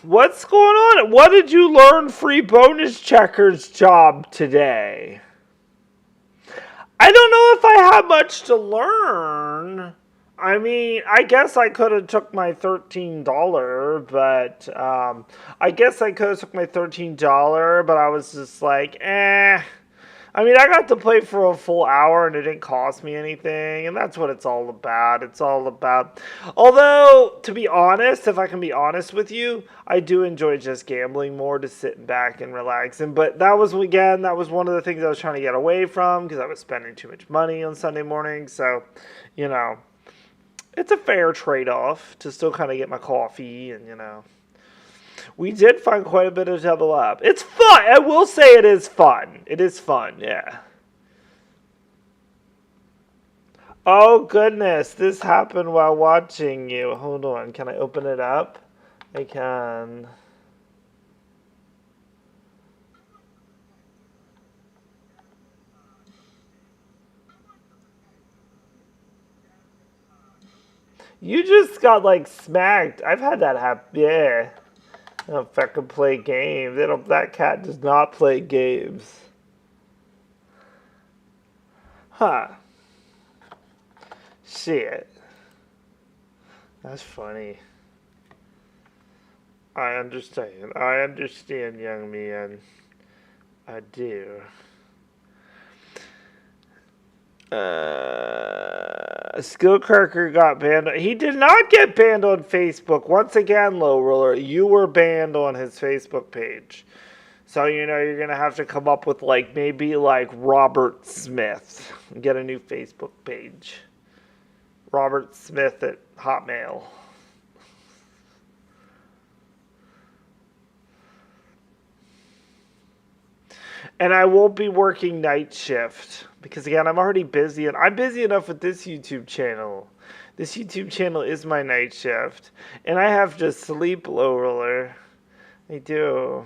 S1: What's going on? What did you learn free bonus checkers job today? I don't know if I have much to learn. I mean, I guess I could have took my $13, but but I was just like, eh. I mean, I got to play for a full hour and it didn't cost me anything, and that's what it's all about. It's all about. Although, to be honest, if I can be honest with you, I do enjoy just gambling more, to sit back and relax. But that was one of the things I was trying to get away from because I was spending too much money on Sunday morning. So, it's a fair trade-off to still kind of get my coffee and. We did find quite a bit of double up. It's fun. I will say it is fun. It is fun, yeah. Oh, goodness. This happened while watching you. Hold on. Can I open it up? I can. You just got, smacked. I've had that happen. Yeah. I don't know if I can play games. That cat does not play games. Huh. Shit. That's funny. I understand. I understand, young man. I do. Skillcracker got banned. He did not get banned on Facebook. Once again, Low Roller, you were banned on his Facebook page. So, you're going to have to come up with, maybe Robert Smith. And get a new Facebook page. Robert Smith at Hotmail. And I won't be working night shift. Because, again, I'm already busy. And I'm busy enough with this YouTube channel. This YouTube channel is my night shift. And I have to sleep, Low Roller. I do.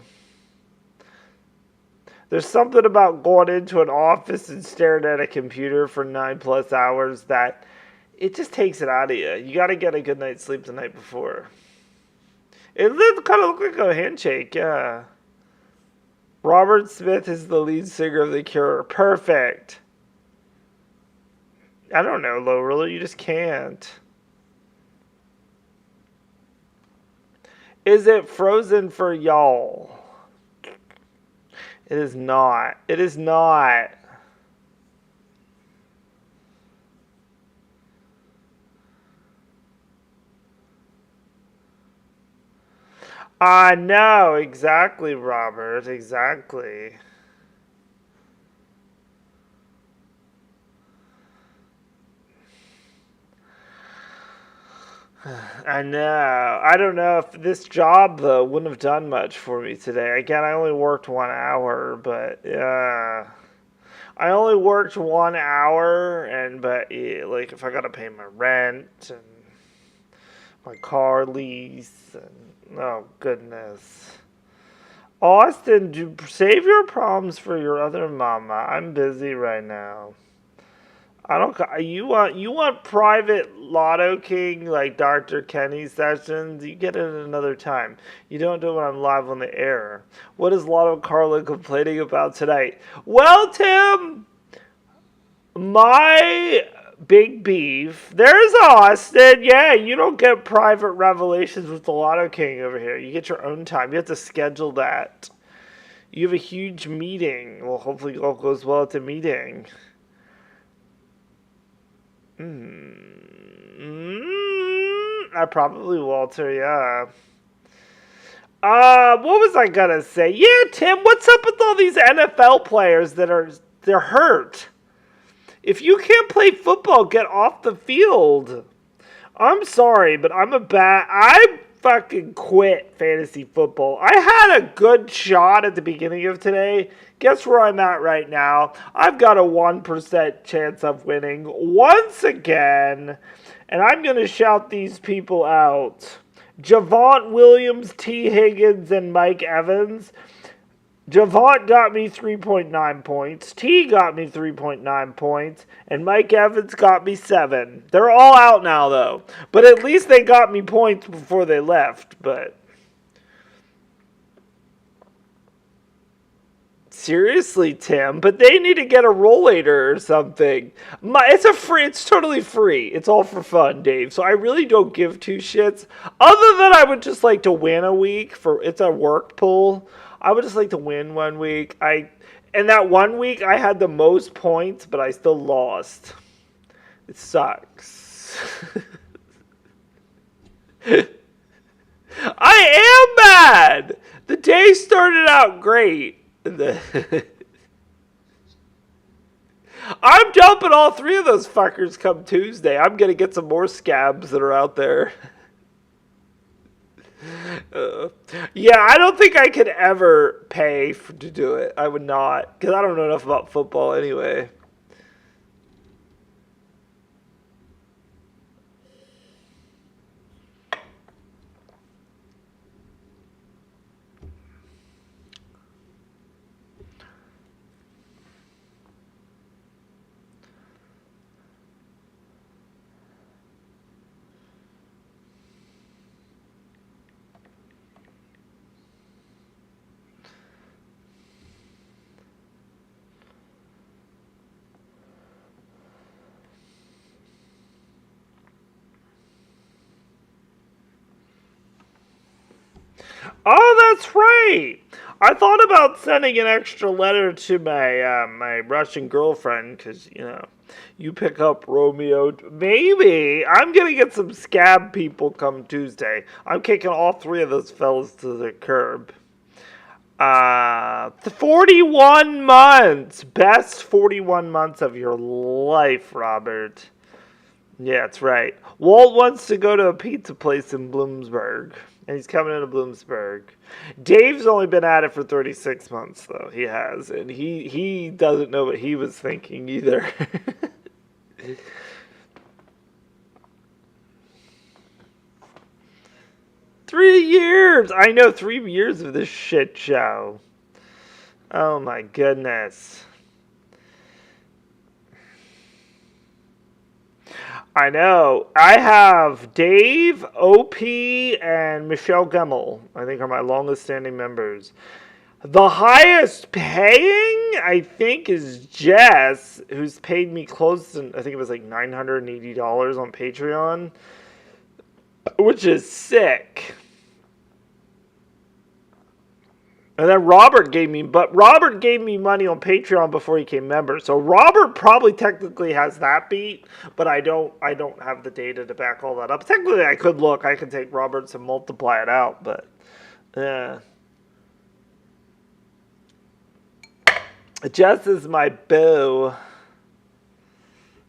S1: There's something about going into an office and staring at a computer for 9+ hours that it just takes it out of you. You got to get a good night's sleep the night before. It kind of looked like a handshake, yeah. Robert Smith is the lead singer of The Cure. Perfect. I don't know, Low Roller. You just can't. Is it frozen for y'all? It is not. It is not. I know, exactly, Robert, exactly. I know. I don't know if this job though wouldn't have done much for me today. Again, I only worked 1 hour, but yeah, I only worked 1 hour, and but yeah, like if I gotta pay my rent and my car lease, and oh goodness, Austin, save your problems for your other mama. I'm busy right now. I don't. You want private Lotto King like Dr. Kenny sessions? You get it another time. You don't do it when I'm live on the air. What is Lotto Carla complaining about tonight? Well, Tim, my big beef. There's Austin. Yeah, you don't get private revelations with the Lotto King over here. You get your own time. You have to schedule that. You have a huge meeting. Well, hopefully all goes well at the meeting. I probably Walter, yeah. What was I gonna say? Yeah, Tim, what's up with all these NFL players they're hurt? If you can't play football, get off the field. I'm sorry, but I fucking quit fantasy football. I had a good shot at the beginning of today. Guess where I'm at right now? I've got a 1% chance of winning once again. And I'm going to shout these people out. Javont Williams, T. Higgins, and Mike Evans. Javont got me 3.9 points. T got me 3.9 points. And Mike Evans got me 7. They're all out now, though. But at least they got me points before they left. But seriously, Tim. But they need to get a rollator or something. It's totally free. It's all for fun, Dave. So I really don't give two shits. Other than I would just like to win a week. It's a work pool. I would just like to win 1 week. And that 1 week I had the most points, but I still lost. It sucks. I am mad. The day started out great. I'm dumping all 3 of those fuckers come Tuesday. I'm gonna get some more scabs that are out there. Yeah, I don't think I could ever pay to do it. I would not, because I don't know enough about football anyway. Oh, that's right. I thought about sending an extra letter to my Russian girlfriend because you pick up Romeo. Maybe I'm gonna get some scab people come Tuesday. I'm kicking all 3 of those fellas to the curb. 41 months. Best 41 months of your life, Robert. Yeah, that's right. Walt wants to go to a pizza place in Bloomsburg. And he's coming into Bloomsburg. Dave's only been at it for 36 months, though. He has. And he doesn't know what he was thinking either. 3 years! I know, 3 years of this shit show. Oh my goodness. I know. I have Dave, OP, and Michelle Gemmel. I think are my longest standing members. The highest paying, I think, is Jess, who's paid me close to, I think it was like $980 on Patreon, which is sick. And then Robert gave me money on Patreon before he became member. So Robert probably technically has that beat, but I don't have the data to back all that up. Technically, I could look. I could take Robert's and multiply it out, but Yeah. Jess is my boo.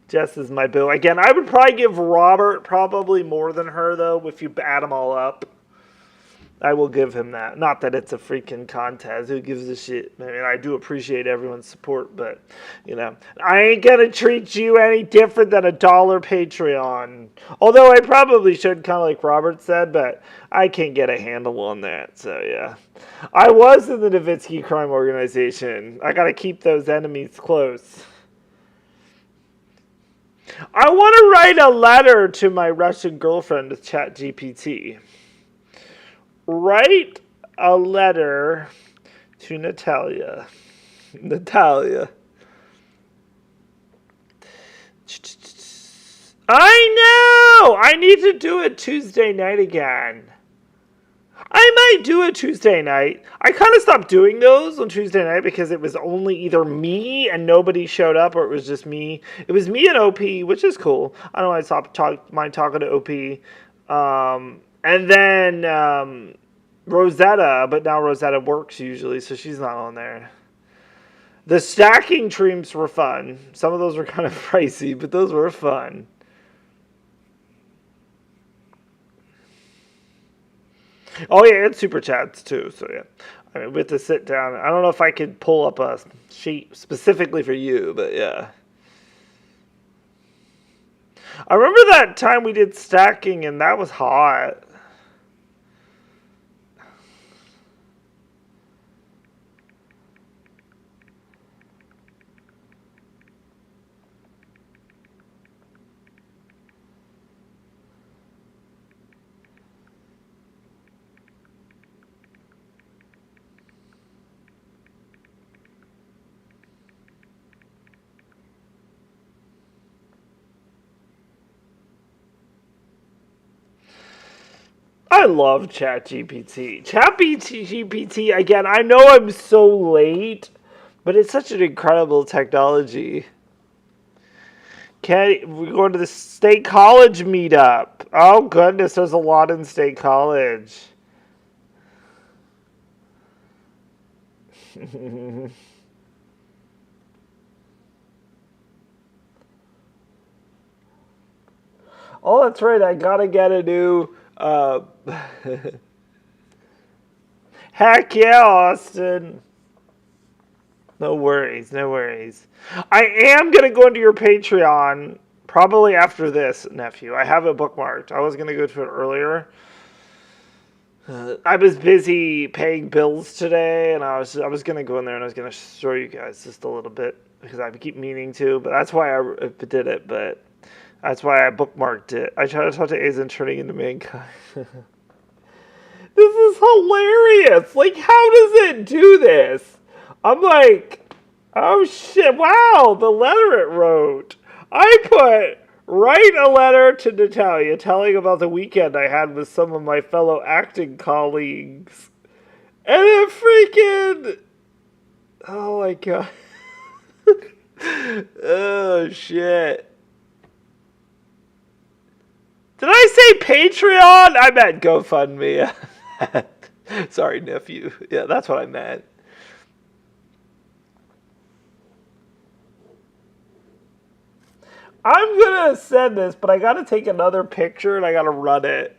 S1: Jess is my boo. Again, I would probably give Robert probably more than her, though, if you add them all up. I will give him that. Not that it's a freaking contest. Who gives a shit? I mean, I do appreciate everyone's support, but, I ain't going to treat you any different than $1 Patreon. Although I probably should, kind of like Robert said, but I can't get a handle on that, so yeah. I was in the Nowitzki crime organization. I got to keep those enemies close. I want to write a letter to my Russian girlfriend with ChatGPT. Write a letter to Natalia. I know! I need to do it Tuesday night again. I might do a Tuesday night. I kind of stopped doing those on Tuesday night because it was only either me and nobody showed up, or it was just me. It was me and OP, which is cool. I don't mind talking to OP. And then Rosetta, but now Rosetta works usually, so she's not on there. The stacking streams were fun. Some of those were kind of pricey, but those were fun. Oh yeah, it's super chats too, so yeah. I mean, we have to sit down. I don't know if I could pull up a sheet specifically for you, but yeah. I remember that time we did stacking, and that was hot. I love ChatGPT. ChatGPT, again, I know I'm so late, but it's such an incredible technology. We're going to the State College meetup. Oh, goodness, there's a lot in State College. Oh, that's right, I gotta get a new... Heck yeah, Austin. No worries, no worries. I am going to go into your Patreon probably after this, nephew. I have it bookmarked. I was going to go to it earlier. I was busy paying bills today, and I was going to go in there and I was going to show you guys just a little bit because I keep meaning to, but that's why I did it, but that's why I bookmarked it. I tried to talk to Aizen turning into mankind. This is hilarious. Like, how does it do this? I'm like, oh shit, wow, the letter it wrote. I put, write a letter to Natalia telling about the weekend I had with some of my fellow acting colleagues. And it freaking, oh my god. Oh shit. Did I say Patreon? I meant GoFundMe. Sorry, nephew. Yeah, that's what I meant. I'm going to send this, but I got to take another picture and I got to run it.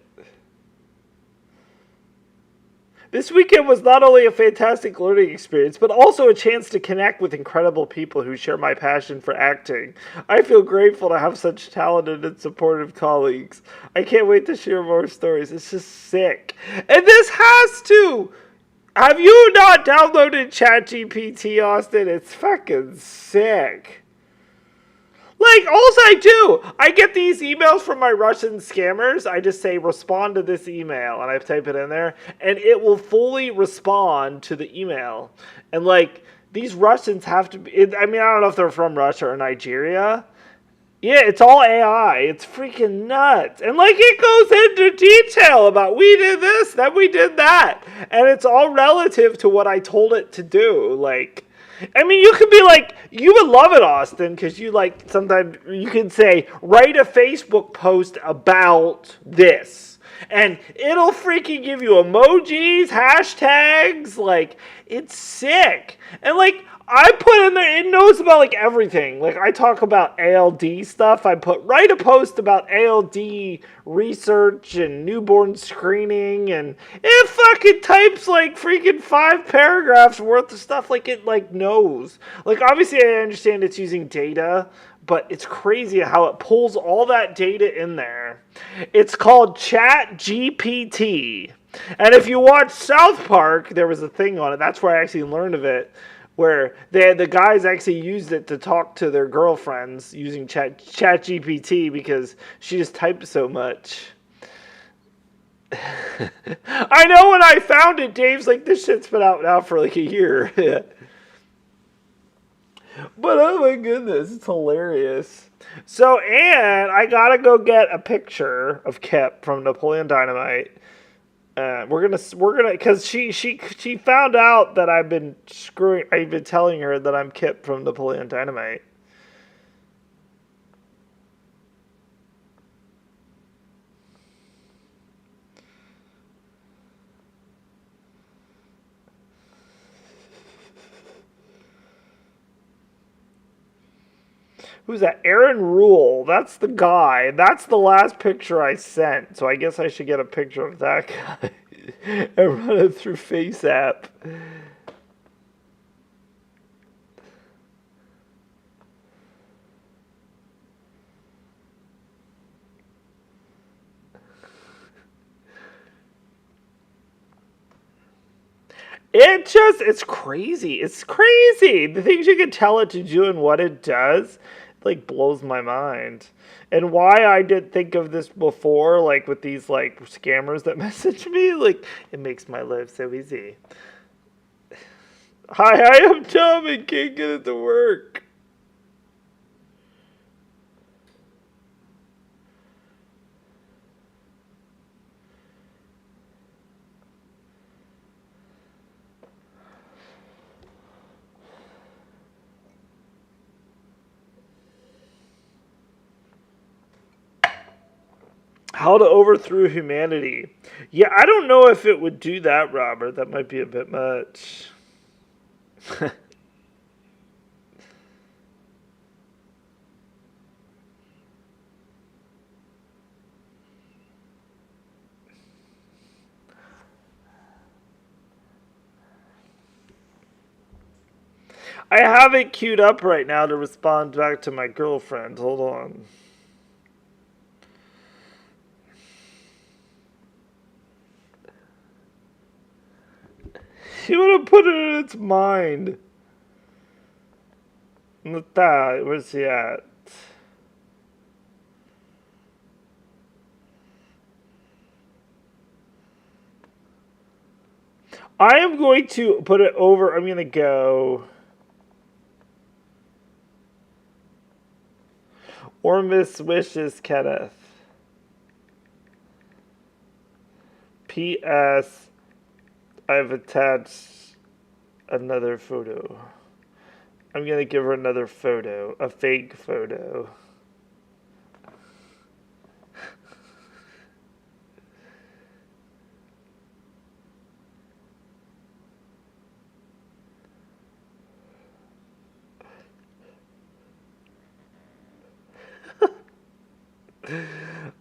S1: This weekend was not only a fantastic learning experience, but also a chance to connect with incredible people who share my passion for acting. I feel grateful to have such talented and supportive colleagues. I can't wait to share more stories. It's just sick. And this has to! Have you not downloaded ChatGPT, Austin? It's fucking sick. Like, all I do, I get these emails from my Russian scammers. I just say, respond to this email, and I type it in there, and it will fully respond to the email. And, like, these Russians have to be, I mean, I don't know if they're from Russia or Nigeria. Yeah, it's all AI. It's freaking nuts. And, like, it goes into detail about we did this, then we did that. And it's all relative to what I told it to do. Like, I mean, you could be like, you would love it, Austin, because you like, sometimes you can say, write a Facebook post about this. And it'll freaking give you emojis, hashtags, like, it's sick. And, like, I put in there, it knows about, like, everything. Like, I talk about ALD stuff. I write a post about ALD research and newborn screening, and it fucking types, like, freaking 5 paragraphs worth of stuff. Like, it, like, knows. Like, obviously, I understand it's using data, but it's crazy how it pulls all that data in there. It's called Chat GPT. And if you watch South Park, there was a thing on it. That's where I actually learned of it, where the guys actually used it to talk to their girlfriends using Chat GPT because she just typed so much. I know when I found it, Dave's like, this shit's been out now for like a year. But oh my goodness, it's hilarious. So, and I gotta go get a picture of Kip from Napoleon Dynamite. We're gonna, cause she found out that I've been telling her that I'm Kip from Napoleon Dynamite. Who's that? Aaron Rule. That's the guy. That's the last picture I sent. So I guess I should get a picture of that guy and run it through FaceApp. It's crazy. It's crazy. The things you can tell it to do and what it does, like, blows my mind. And why I didn't think of this before, like, with these, like, scammers that message me, like, it makes my life so easy. Hi, I am Tom and can't get it to work. How to overthrow humanity. Yeah, I don't know if it would do that, Robert. That might be a bit much. I have it queued up right now to respond back to my girlfriend. Hold on. You want to put it in its mind. Where's he at? I am going to put it over. I'm going to go. Or Miss Wishes, Kenneth. P.S. I've attached another photo. I'm going to give her another photo. A fake photo.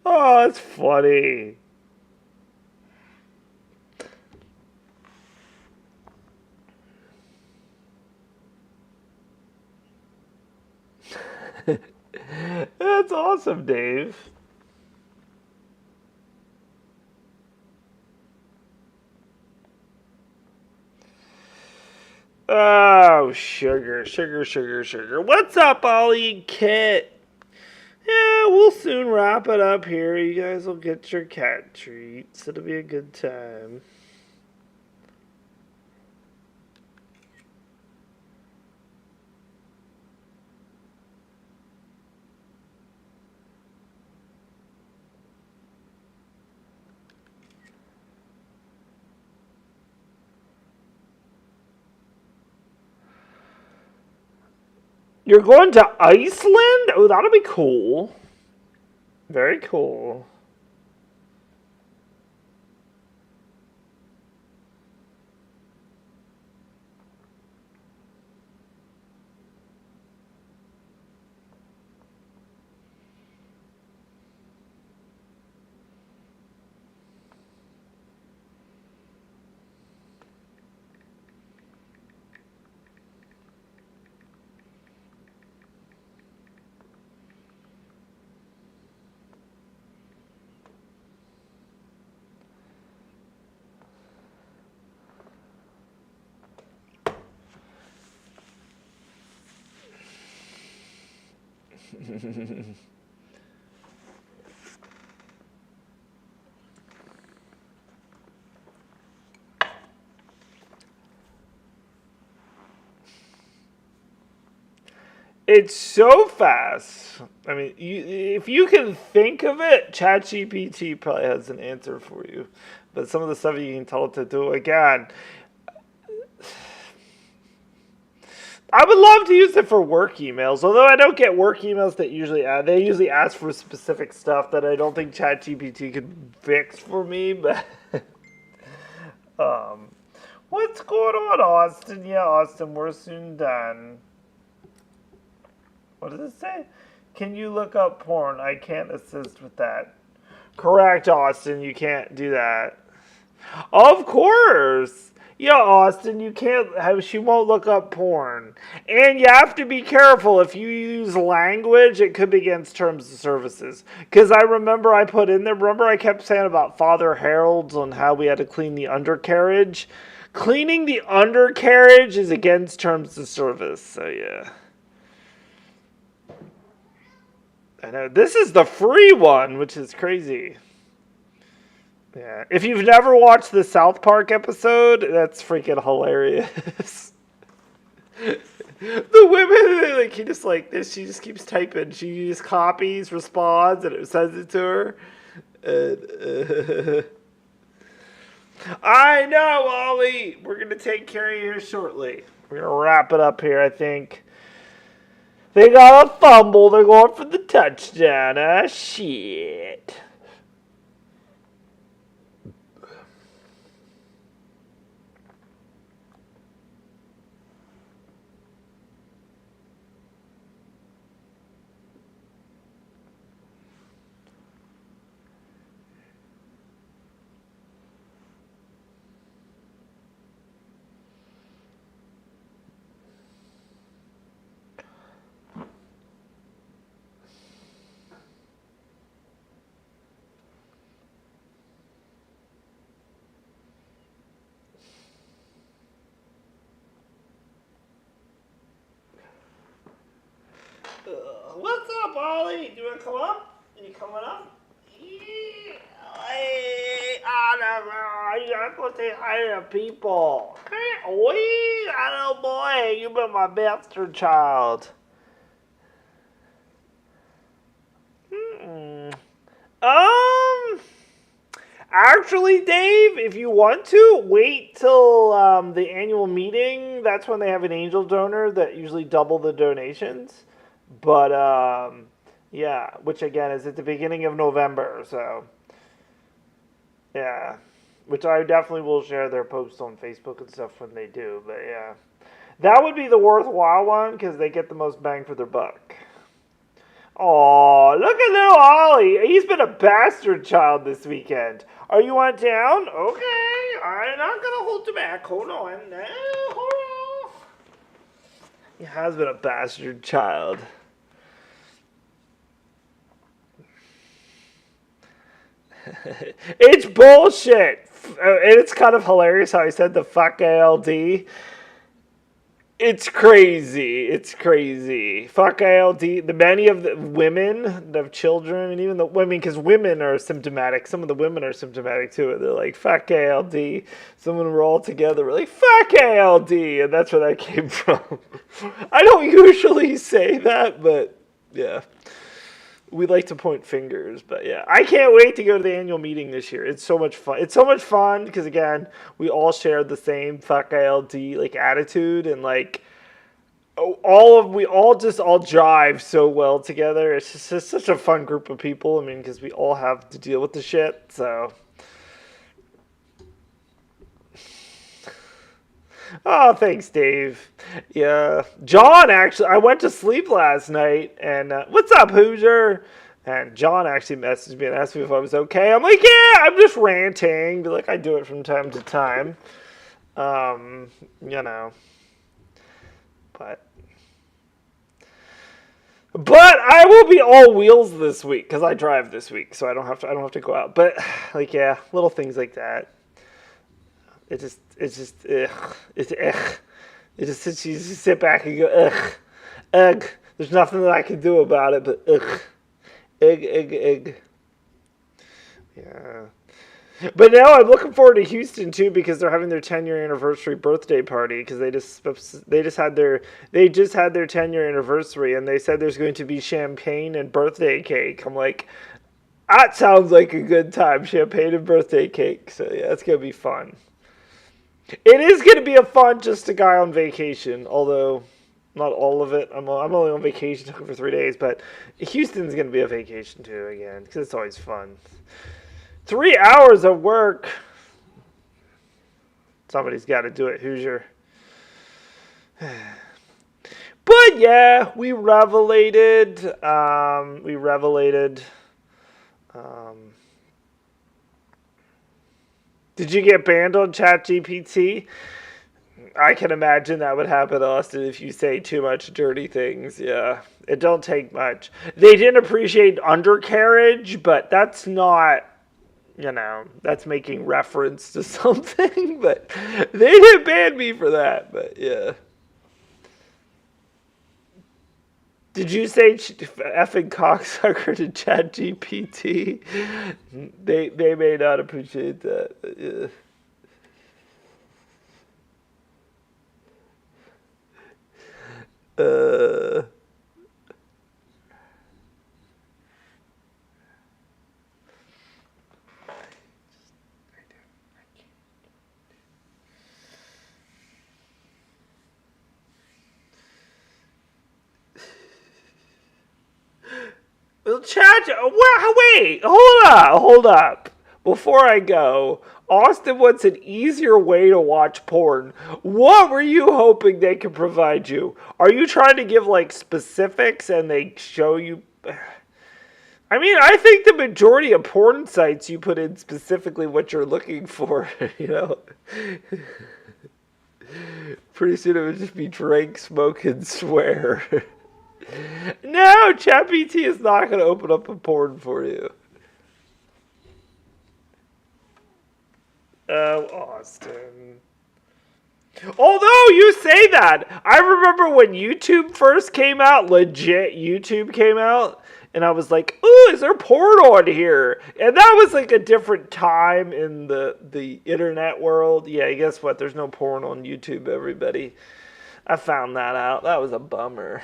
S1: Oh, that's funny. That's awesome, Dave. Oh, sugar. What's up, Ollie and Kit? Yeah, we'll soon wrap it up here. You guys will get your cat treats. It'll be a good time. You're going to Iceland? Oh, that'll be cool. Very cool. It's so fast. I mean, if you can think of it, ChatGPT probably has an answer for you. But some of the stuff you can tell it to do, again, I would love to use it for work emails, although I don't get work emails that usually they usually ask for specific stuff that I don't think ChatGPT could fix for me. But um, what's going on, Austin? Yeah, Austin, we're soon done. What does it say? Can you look up porn? I can't assist with that. Correct, Austin. You can't do that. Of course. Yeah, Austin, you can't have, she won't look up porn. And you have to be careful. If you use language, it could be against terms of services. Because I remember I put in there, remember I kept saying about Father Harold's on how we had to clean the undercarriage? Cleaning the undercarriage is against terms of service. So, yeah. I know. This is the free one, which is crazy. Yeah. If you've never watched the South Park episode, that's freaking hilarious. The women, like, he just like this, she just keeps typing. She just copies, responds, and it sends it to her. And, I know, Ollie. We're going to take care of you here shortly. We're going to wrap it up here, I think. They got a fumble. They're going for the touchdown. Ah, shit. What's up, Ollie? Do you want to come up? Are you coming up? Yeah. Hey, you gotta go say hi to people. Hey, hello, boy. You've been my bastard child. Actually, Dave, if you want to, wait till the annual meeting. That's when they have an angel donor that usually double the donations. But, yeah, which again is at the beginning of November, so, yeah. Which I definitely will share their posts on Facebook and stuff when they do, but yeah. That would be the worthwhile one, because they get the most bang for their buck. Oh, look at little Ollie. He's been a bastard child this weekend. Are you on town? Okay, I'm not going to hold you back. Hold on. No, hold on. He has been a bastard child. It's bullshit. And it's kind of hilarious how I said the fuck ALD. It's crazy. It's crazy. Fuck ALD. The many of the women, the children, and even the women, because women are symptomatic. Some of the women are symptomatic too. They're like, fuck ALD. Some of them were all together. We're like, fuck ALD. And that's where that came from. I don't usually say that, but yeah. We like to point fingers, but yeah. I can't wait to go to the annual meeting this year. It's so much fun. It's so much fun because, again, we all share the same fuck ILD like attitude, and like we all jive so well together. It's just such a fun group of people. I mean, because we all have to deal with the shit, so. Oh, thanks, Dave. Yeah. John, actually, I went to sleep last night, and what's up, Hoosier? And John actually messaged me and asked me if I was okay. I'm like, yeah, I'm just ranting. But, like, I do it from time to time. You know. But I will be all wheels this week, because I drive this week, so I don't have to go out. But, like, yeah, little things like that. You just sit back and go, ugh. There's nothing that I can do about it, but ugh. Egg. Yeah. But now I'm looking forward to Houston too because they're having their 10-year anniversary birthday party because they just had their 10-year anniversary and they said there's going to be champagne and birthday cake. I'm like, that sounds like a good time, champagne and birthday cake. So yeah, it's gonna be fun. It is gonna be a fun just a guy on vacation, although not all of it. I'm only on vacation for 3 days, but Houston's gonna be a vacation too again because it's always fun. 3 hours of work. Somebody's got to do it, Hoosier. But yeah, we revelated. Did you get banned on ChatGPT? I can imagine that would happen, Austin, if you say too much dirty things. Yeah, it don't take much. They didn't appreciate undercarriage, but that's not, that's making reference to something. But they didn't ban me for that. But yeah. Did you say effing cocksucker to ChatGPT? They may not appreciate that. But yeah. Well, wait, hold up. Before I go, Austin wants an easier way to watch porn. What were you hoping they could provide you? Are you trying to give, like, specifics and they show you... I mean, I think the majority of porn sites you put in specifically what you're looking for, Pretty soon it would just be drink, smoke, and swear. No, ChatGPT is not going to open up a porn for you. Oh, Austin. Although you say that, I remember when YouTube first came out, legit YouTube came out, and I was like, ooh, is there porn on here? And that was like a different time in the internet world. Yeah, guess what? There's no porn on YouTube, everybody. I found that out. That was a bummer.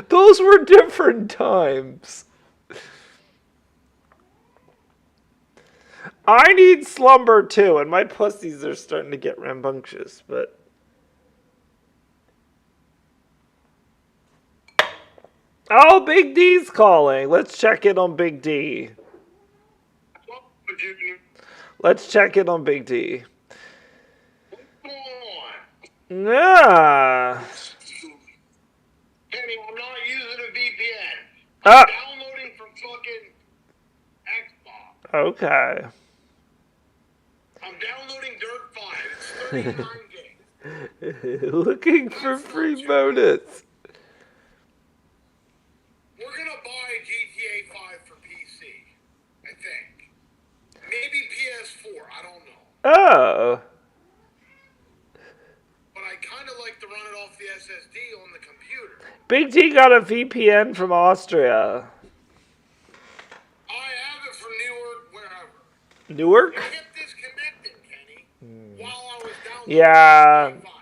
S1: Those were different times. I need slumber too, and my pussies are starting to get rambunctious, but... Oh, Big D's calling. Let's check in on Big D. Let's check in on Big D. Yeah.
S2: Kenny, I'm not using a VPN. I'm downloading from fucking Xbox.
S1: Okay.
S2: I'm downloading Dirt 5. It's 39 gigs.
S1: Looking for free bonus.
S2: We're gonna buy GTA 5 for PC, I think. Maybe PS4, I don't know.
S1: Oh.
S2: But I kind of like to run it off the SSD on the computer.
S1: Big D got a VPN from Austria.
S2: I have it from Newark, wherever.
S1: Newark?
S2: I kept disconnected, Kenny, while I was downloading
S1: Yeah.
S2: GTA 5.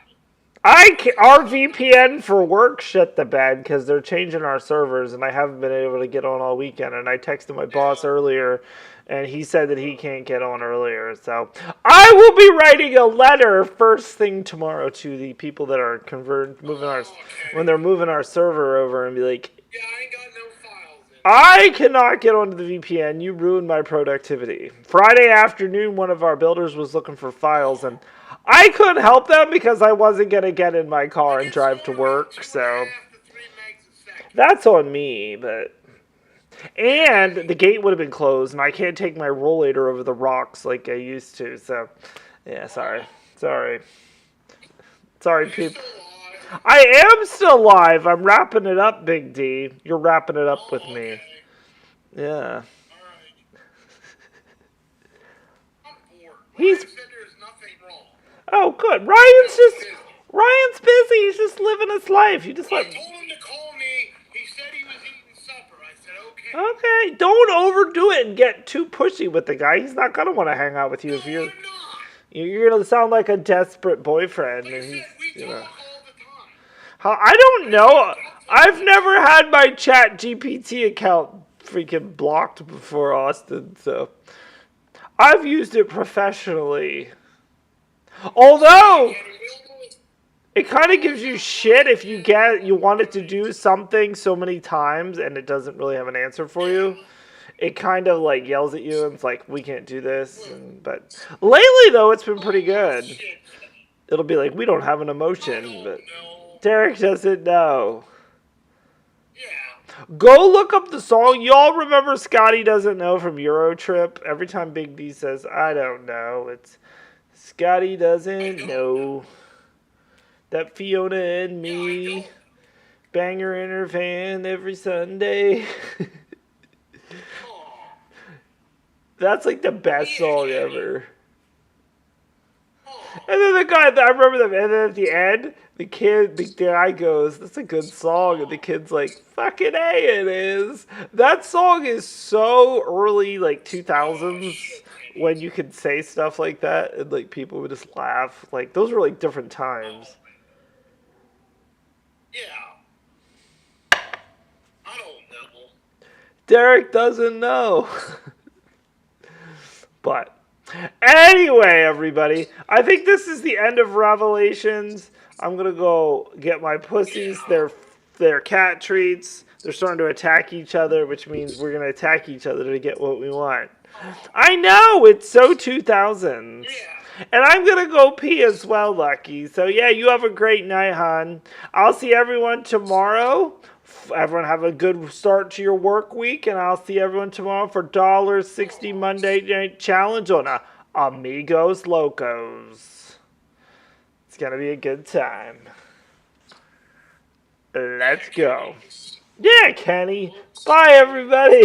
S1: Our VPN for work shut the bed because they're changing our servers, and I haven't been able to get on all weekend. And I texted my boss earlier, and he said that he can't get on earlier. So I will be writing a letter first thing tomorrow to the people that are when they're moving our server over, and be like,
S2: Yeah, I ain't got no files in.
S1: I cannot get onto the VPN. You ruined my productivity. Friday afternoon, one of our builders was looking for files, and I couldn't help them because I wasn't going to get in my car and drive to work, so that's on me, but... And the gate would have been closed, and I can't take my rollator over the rocks like I used to, so... Yeah, sorry, people. I am still live. I'm wrapping it up, Big D. You're wrapping it up with me. Yeah.
S2: He's said there's nothing wrong.
S1: Oh, good. Ryan's just... Ryan's busy. He's just living his life. You just
S2: I
S1: let.
S2: told him to call me. He said he was eating supper. I said, okay.
S1: Okay, don't overdo it and get too pushy with the guy. He's not gonna want to hang out with you
S2: No,
S1: if you're.
S2: I'm not.
S1: You're gonna sound like a desperate boyfriend.
S2: Like I
S1: And
S2: said,
S1: he's,
S2: we
S1: you
S2: talk
S1: know.
S2: all the time.
S1: How I don't know. I've never had my Chat GPT account freaking blocked before, Austin. So I've used it professionally. Although it kind of gives you shit if you want it to do something so many times and it doesn't really have an answer for you. It kind of like yells at you and it's like, we can't do this. But lately though, it's been pretty good. It'll be like, we don't have an emotion, but Derek doesn't know.
S2: Yeah.
S1: Go look up the song. Y'all remember Scotty Doesn't Know from Eurotrip? Every time Big D says, I don't know, it's Scotty doesn't know that Fiona and me bang her in her van every Sunday. That's like the best song ever. And then the guy, I remember them, and then at the end, the guy goes, that's a good song, and the kid's like, fucking A, it is. That song is so early, like 2000s, when you could say stuff like that, and like people would just laugh. Like, those were like different times.
S2: Yeah. I don't know.
S1: Derek doesn't know. But anyway, everybody, I think this is the end of Revelations. I'm gonna go get my pussies their cat treats. They're starting to attack each other, which means we're gonna attack each other to get what we want. I know, it's so 2000s.
S2: Yeah.
S1: And I'm gonna go pee as well, Lucky. So yeah, you have a great night, hon. I'll see everyone tomorrow. Everyone have a good start to your work week, and I'll see everyone tomorrow for $1.60 Monday Night Challenge on Amigos Locos. It's gonna be a good time. Let's go. Yeah, Kenny. Bye, everybody.